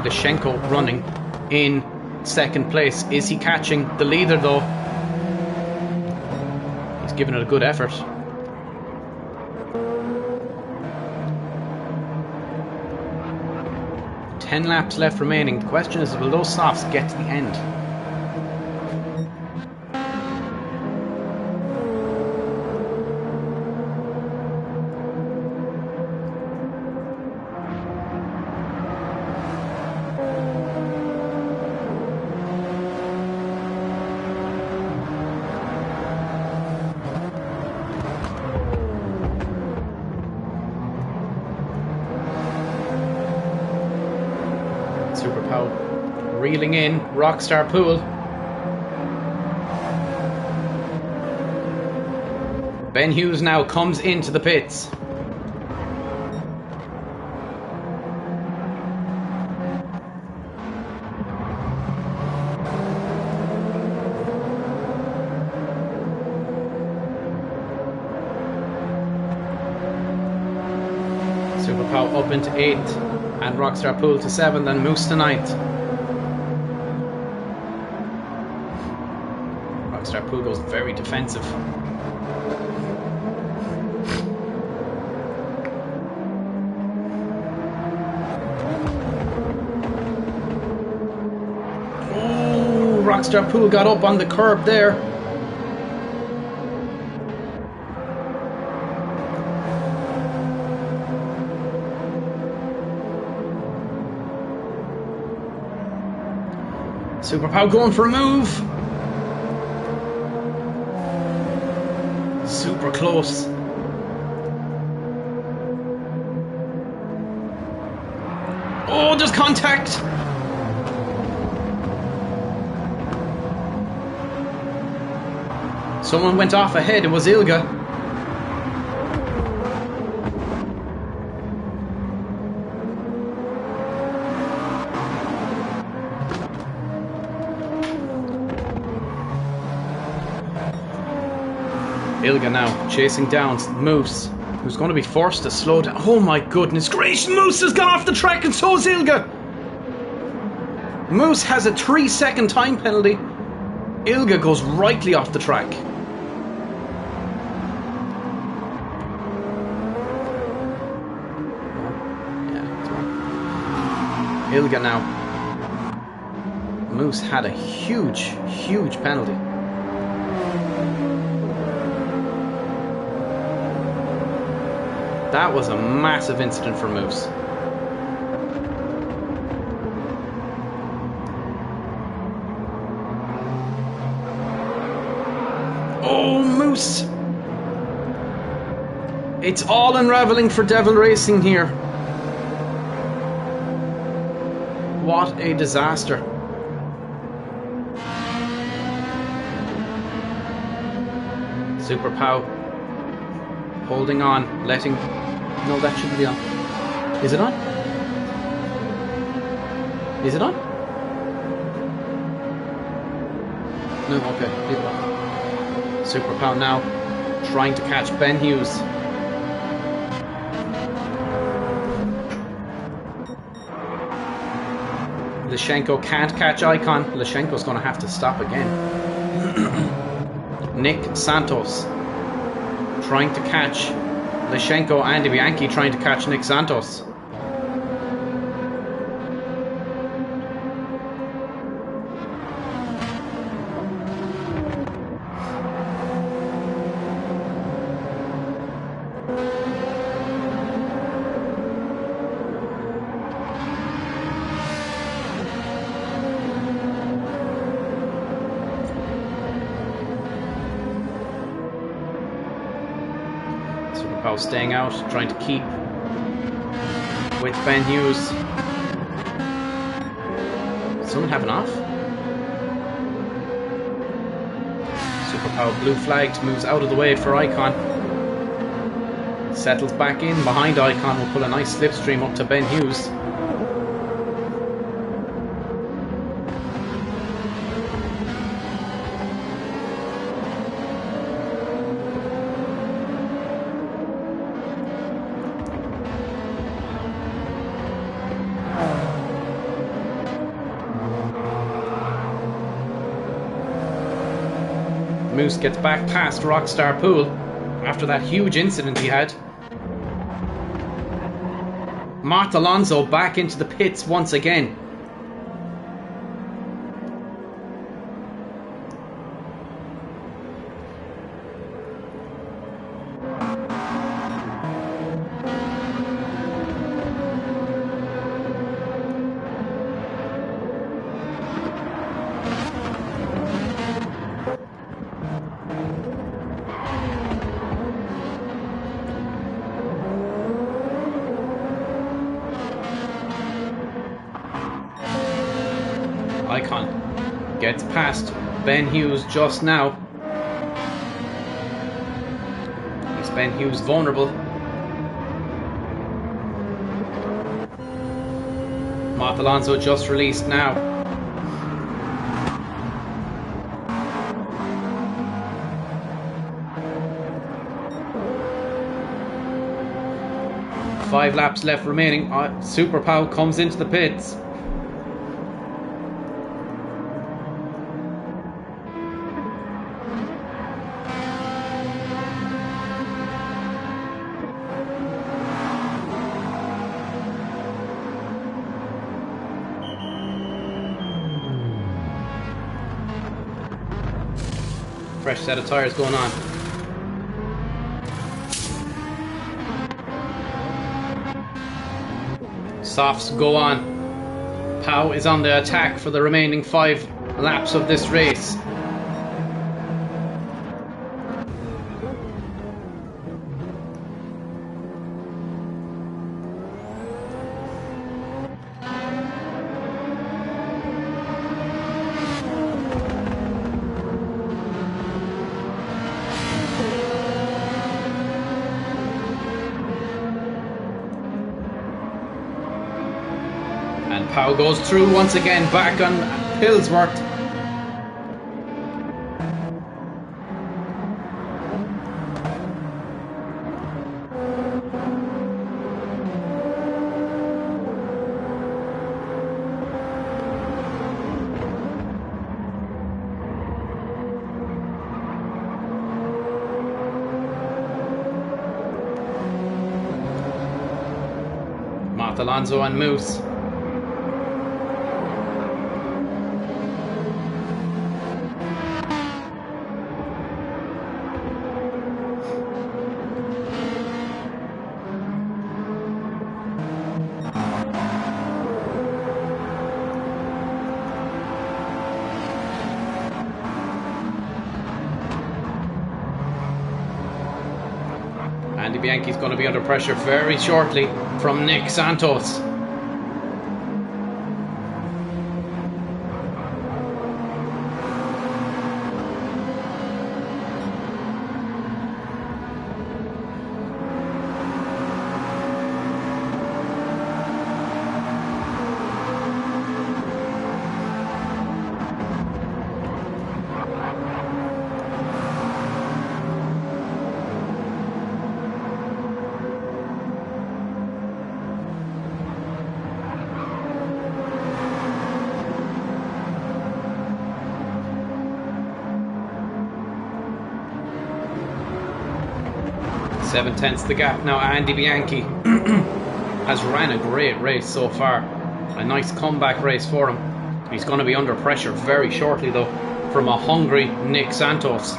Lashenko running in second place. Is he catching the leader though? He's giving it a good effort. Ten laps left remaining. The question is, will those softs get to the end? Reeling in, Rockstar Pool. Ben Hughes now comes into the pits. Super Pow up into 8th and Rockstar Pool to 7th and Moose to 9th. Pool goes very defensive. Oh, Rockstar Pool got up on the curb there. Super Pow going for a move. Super close. Oh, there's contact. Someone went off ahead. It was Ilga. Ilga now chasing down Moose, who's going to be forced to slow down. Oh my goodness gracious, Moose has gone off the track and so is Ilga. Moose has a 3-second time penalty. Ilga goes rightly off the track. Ilga now. Moose had a huge penalty. That was a massive incident for Moose. Oh, Moose! It's all unraveling for Devil Racing here. What a disaster. Super Pow holding on, letting... No, that shouldn't be on. Is it on? Is it on? No, okay, leave it on. Super Pow now trying to catch Ben Hughes. Lashenko can't catch Icon. Lashenko's going to have to stop again. Nick Santos trying to catch Lashenko. Andy Bianchi trying to catch Nick Santos. Staying out, trying to keep with Ben Hughes. Someone have an off? Super Pow blue flagged, moves out of the way for Icon. Settles back in behind Icon, will pull a nice slipstream up to Ben Hughes. Moose gets back past Rockstar Pool after that huge incident he had. Mart Alonso back into the pits once again. Icon gets past Ben Hughes just now. Is Ben Hughes vulnerable? Mart Alonso just released now. Five laps left remaining. Super Pow comes into the pits. Fresh set of tyres going on. Softs go on. Pow is on the attack for the remaining 5 laps of this race. And Pow goes through once again, back on Pillsworth. Mart Alonso and Moose. Andy Bianchi's going to be under pressure very shortly from Nick Santos. Seven tenths the gap now. Andy Bianchi has ran a great race so far. A nice comeback race for him. He's going to be under pressure very shortly though from a hungry Nick Santos.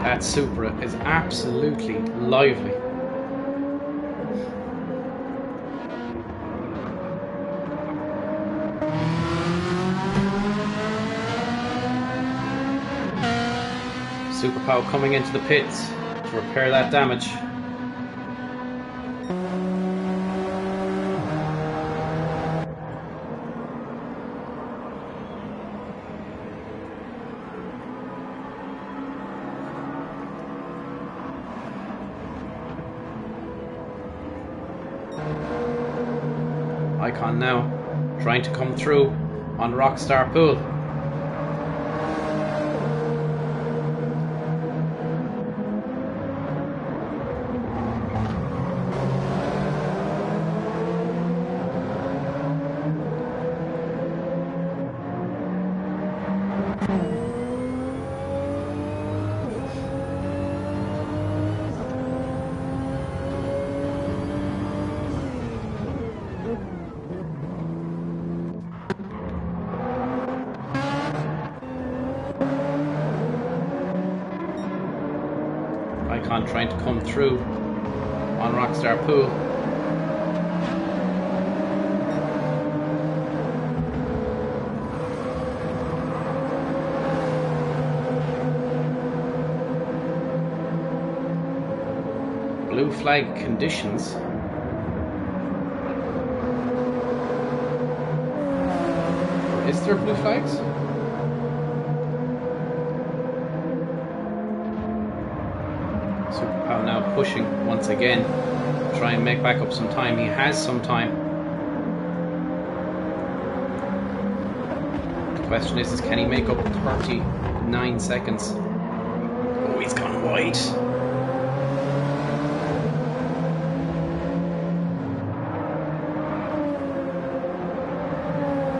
That Supra is absolutely lively. Super Pow coming into the pits to repair that damage. Icon now trying to come through on Rockstar Pool. Icon trying to come through on Rockstar Pool. Blue flag conditions. Is there blue flags? Now pushing once again, try and make back up some time. He has some time. The question is can he make up 39 seconds? Oh, he's gone wide.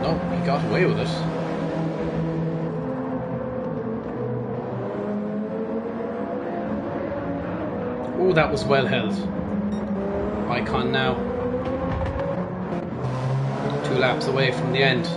No, he got away with it. Oh, that was well held. Icon now 2 laps away from the end.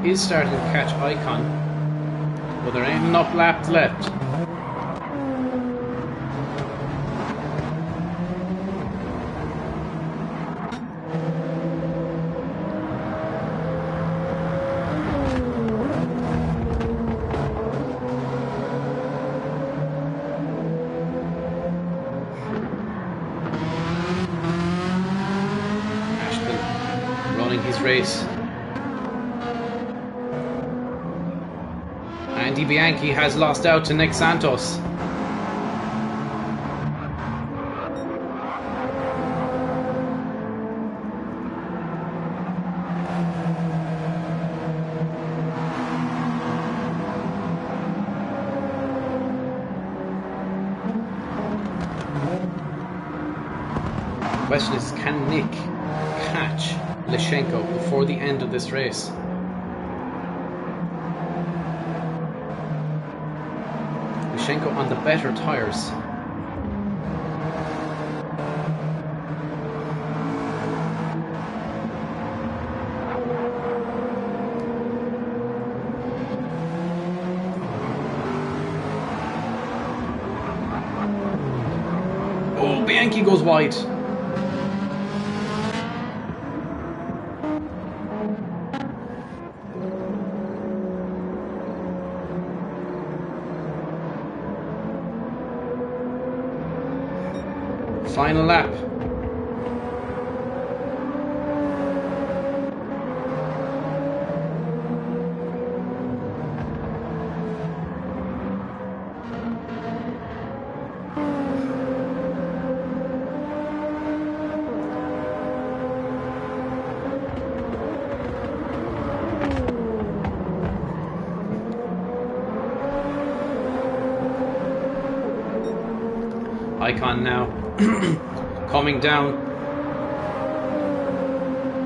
Is starting to catch Icon, but there ain't enough laps left. Ashton running his race. Andy Bianchi has lost out to Nick Santos. The question is, can Nick catch Lyshenko before the end of this race? Lyshenko on the better tyres. Oh, Bianchi goes wide. Final lap. Icon now coming down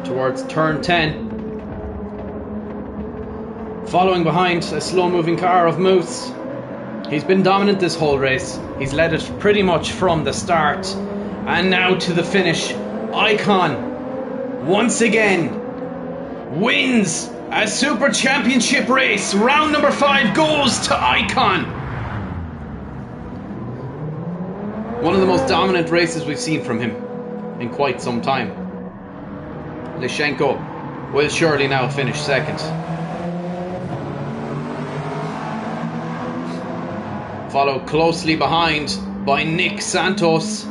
towards turn 10, following behind a slow moving car of Moose. He's been dominant this whole race. He's led it pretty much from the start, and now to the finish. Icon once again wins a Super Championship race. Round number 5 goes to Icon. One of the most dominant races we've seen from him in quite some time. Lyshenko will surely now finish second. followed closely behind by Nick Santos.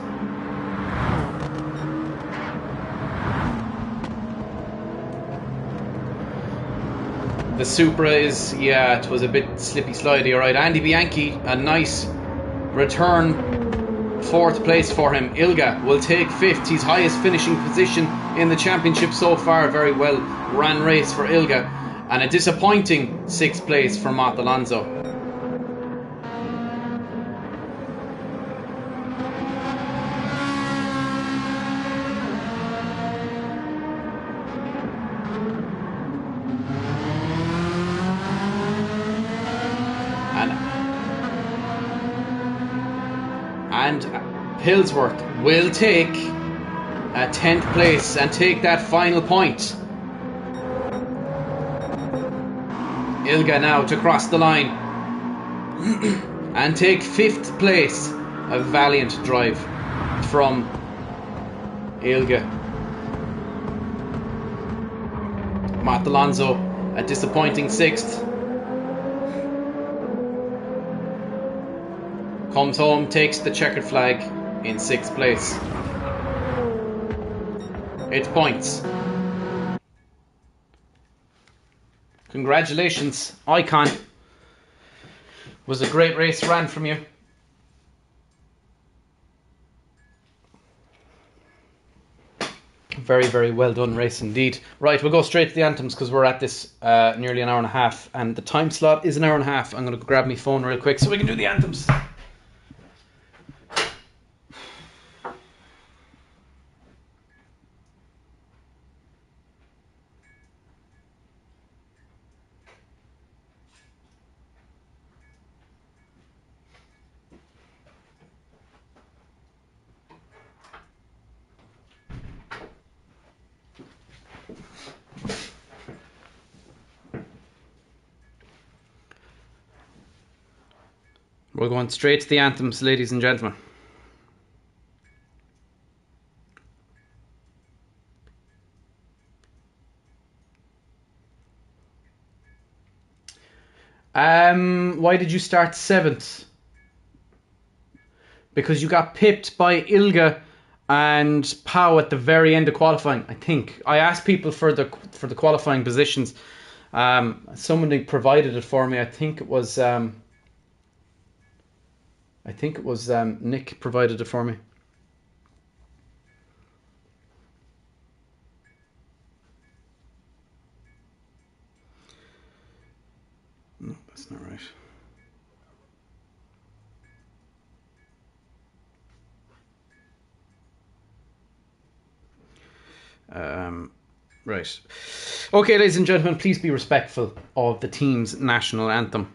The Supra is, yeah, it was a bit slippy slidey, alright. Andy Bianchi, a nice return, 4th place for him. Ilga will take 5th, his highest finishing position in the championship so far. Very well ran race for Ilga, and a disappointing 6th place for Matt Alonso. And Pillsworth will take a 10th place and take that final point. Ilga now to cross the line and take 5th place. A valiant drive from Ilga. Matt Alonso, a disappointing 6th. Comes home, takes the checkered flag in 6th place. 8 points. Congratulations, Icon. Was a great race ran from you. Very, very well done race indeed. Right, we'll go straight to the anthems because we're at this nearly an hour and a half, and the time slot is an hour and a half. I'm going to grab my phone real quick so we can do the anthems. We're going straight to the anthems, ladies and gentlemen. Why did you start 7th? Because you got pipped by Ilga and Pau at the very end of qualifying. I think I asked people for the qualifying positions. Somebody provided it for me. I think it was Nick provided it for me. No, that's not right. Right. Okay, ladies and gentlemen, please be respectful of the team's national anthem.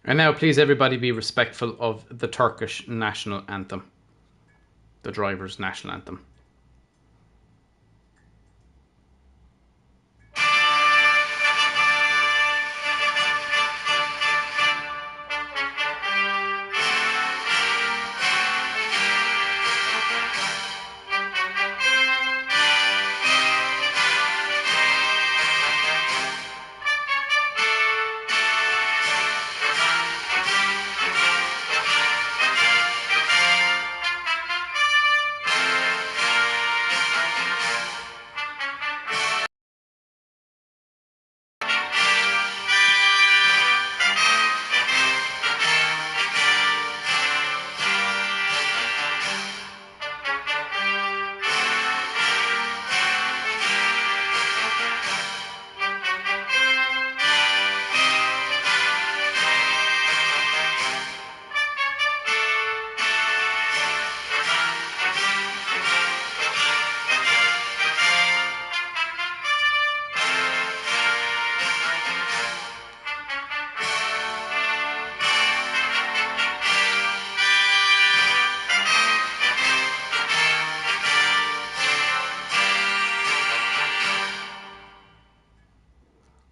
And now, please, everybody, be respectful of the Turkish national anthem, the driver's national anthem.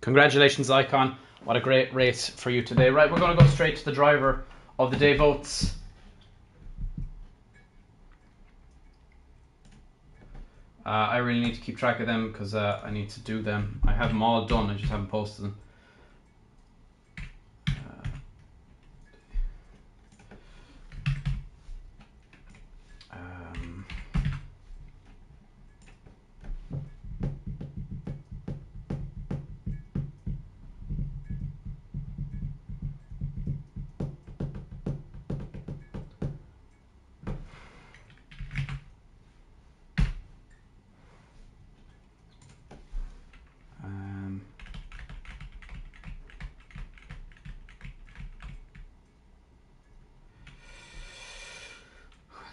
Congratulations, Icon. What a great race for you today. Right, we're going to go straight to the driver of the day votes. I really need to keep track of them because I need to do them. I have them all done, I just haven't posted them.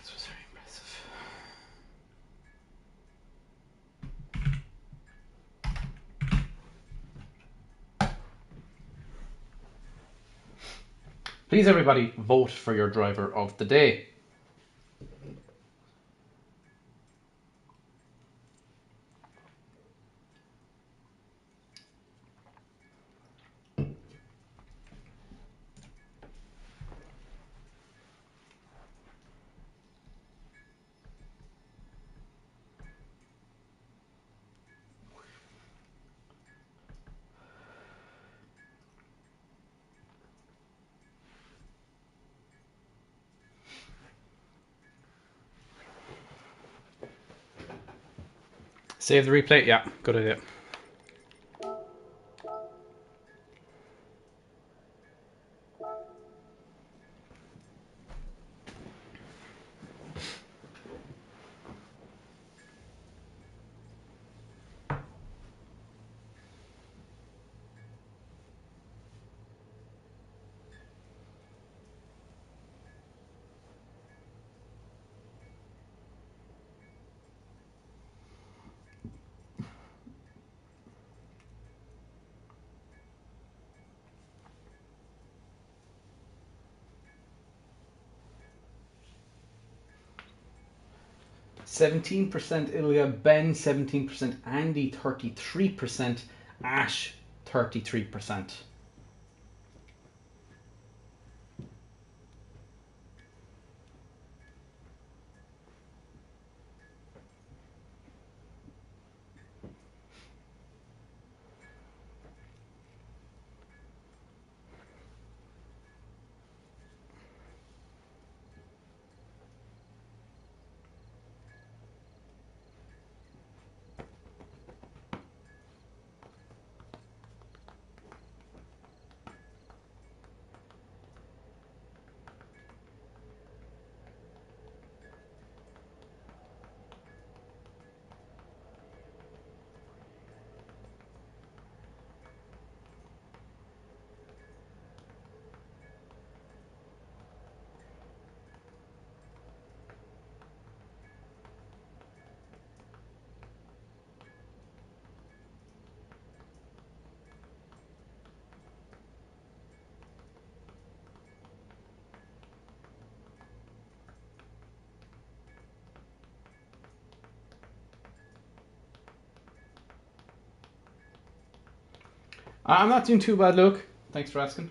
That was very impressive. Please, everybody, vote for your driver of the day. Save the replay? Yeah, good idea. %17% Ilya, Ben 17%, Andy 33%, Ash 33%. I'm not doing too bad, Luke. Thanks for asking.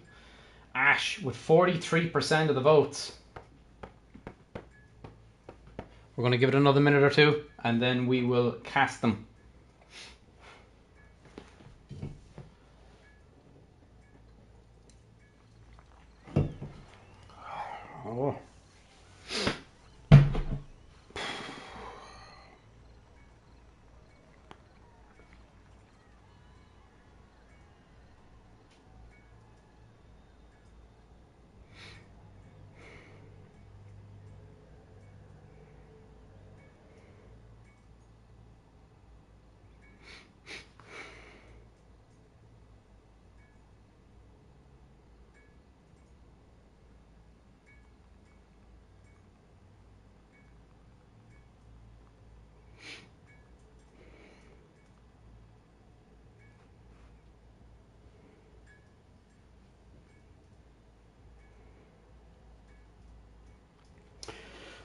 Ash with 43% of the votes. We're going to give it another minute or two and then we will cast them. Oh.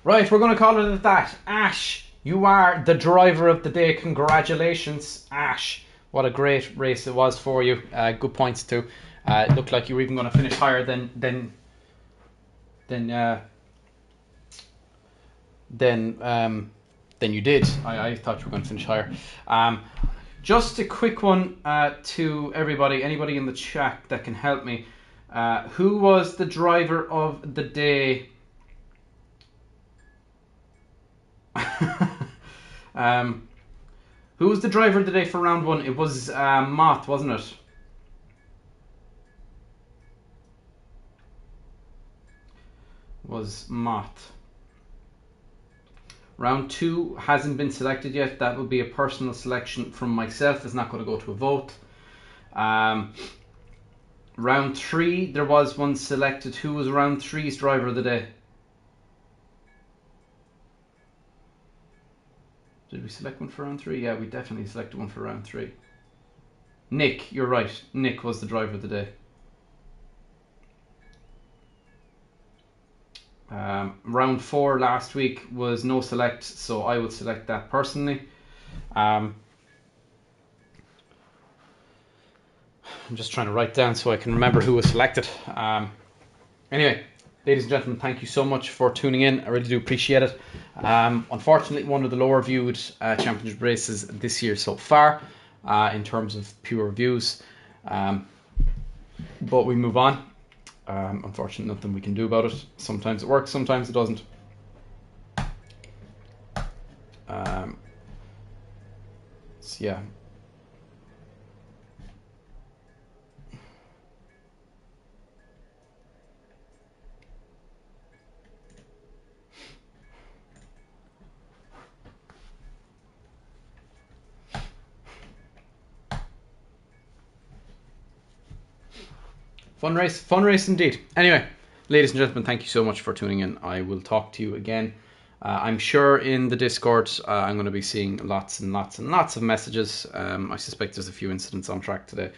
Right, we're going to call it at that. Ash, you are the driver of the day. Congratulations, Ash. What a great race it was for you. Good points too. It looked like you were even going to finish higher than you did. I thought you were going to finish higher. Just a quick one to everybody, anybody in the chat that can help me. Who was the driver of the day? Who was the driver of the day for round one? It was Moth, wasn't it? Was Moth. Round two hasn't been selected yet. That will be a personal selection from myself. It's not going to go to a vote. Round three, there was one selected. Who was round three's driver of the day? Did we select one for round three? Yeah, we definitely selected one for round three. Nick, you're right. Nick was the driver of the day. Round four last week was no select, so I would select that personally. I'm just trying to write down so I can remember who was selected. Anyway, ladies and gentlemen, thank you so much for tuning in. I really do appreciate it. Unfortunately, one of the lower viewed championship races this year so far in terms of pure views. But we move on. Unfortunately, nothing we can do about it. Sometimes it works, sometimes it doesn't. So yeah. Fun race indeed. Anyway, ladies and gentlemen, thank you so much for tuning in. I will talk to you again. I'm sure in the Discord I'm going to be seeing lots and lots and lots of messages. I suspect there's a few incidents on track today,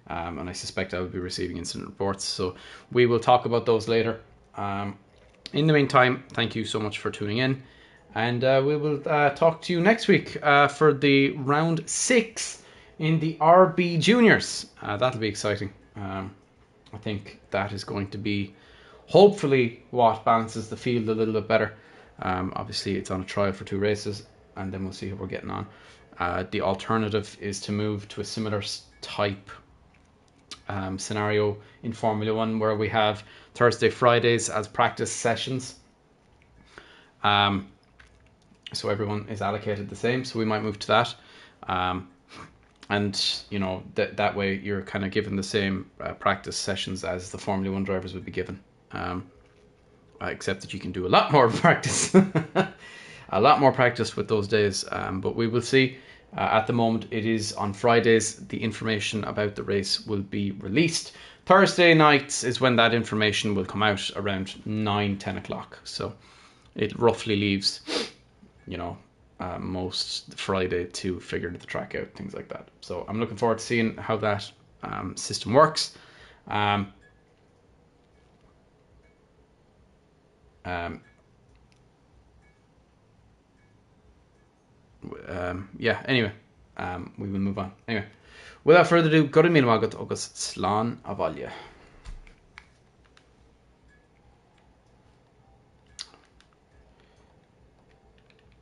and I suspect I will be receiving incident reports. So we will talk about those later. In the meantime, thank you so much for tuning in, and we will talk to you next week for the round 6 in the RB Juniors. That'll be exciting. I think that is going to be hopefully what balances the field a little bit better. Obviously it's on a trial for 2 races, and then we'll see how we're getting on. The alternative is to move to a similar type scenario in Formula 1 where we have Thursday, Fridays as practice sessions. So everyone is allocated the same, so we might move to that. And you know that way you're kind of given the same practice sessions as the Formula 1 drivers would be given, except that you can do a lot more practice a lot more practice with those days, but we will see. At the moment it is on Fridays. The information about the race will be released. Thursday nights is when that information will come out around 9-10 o'clock, so it roughly leaves, you know, most Friday to figure the track out, things like that. So I'm looking forward to seeing how that system works. Yeah, anyway, we will move on. Anyway, without further ado, go to Míle Mágat agus Slán a Bhaile.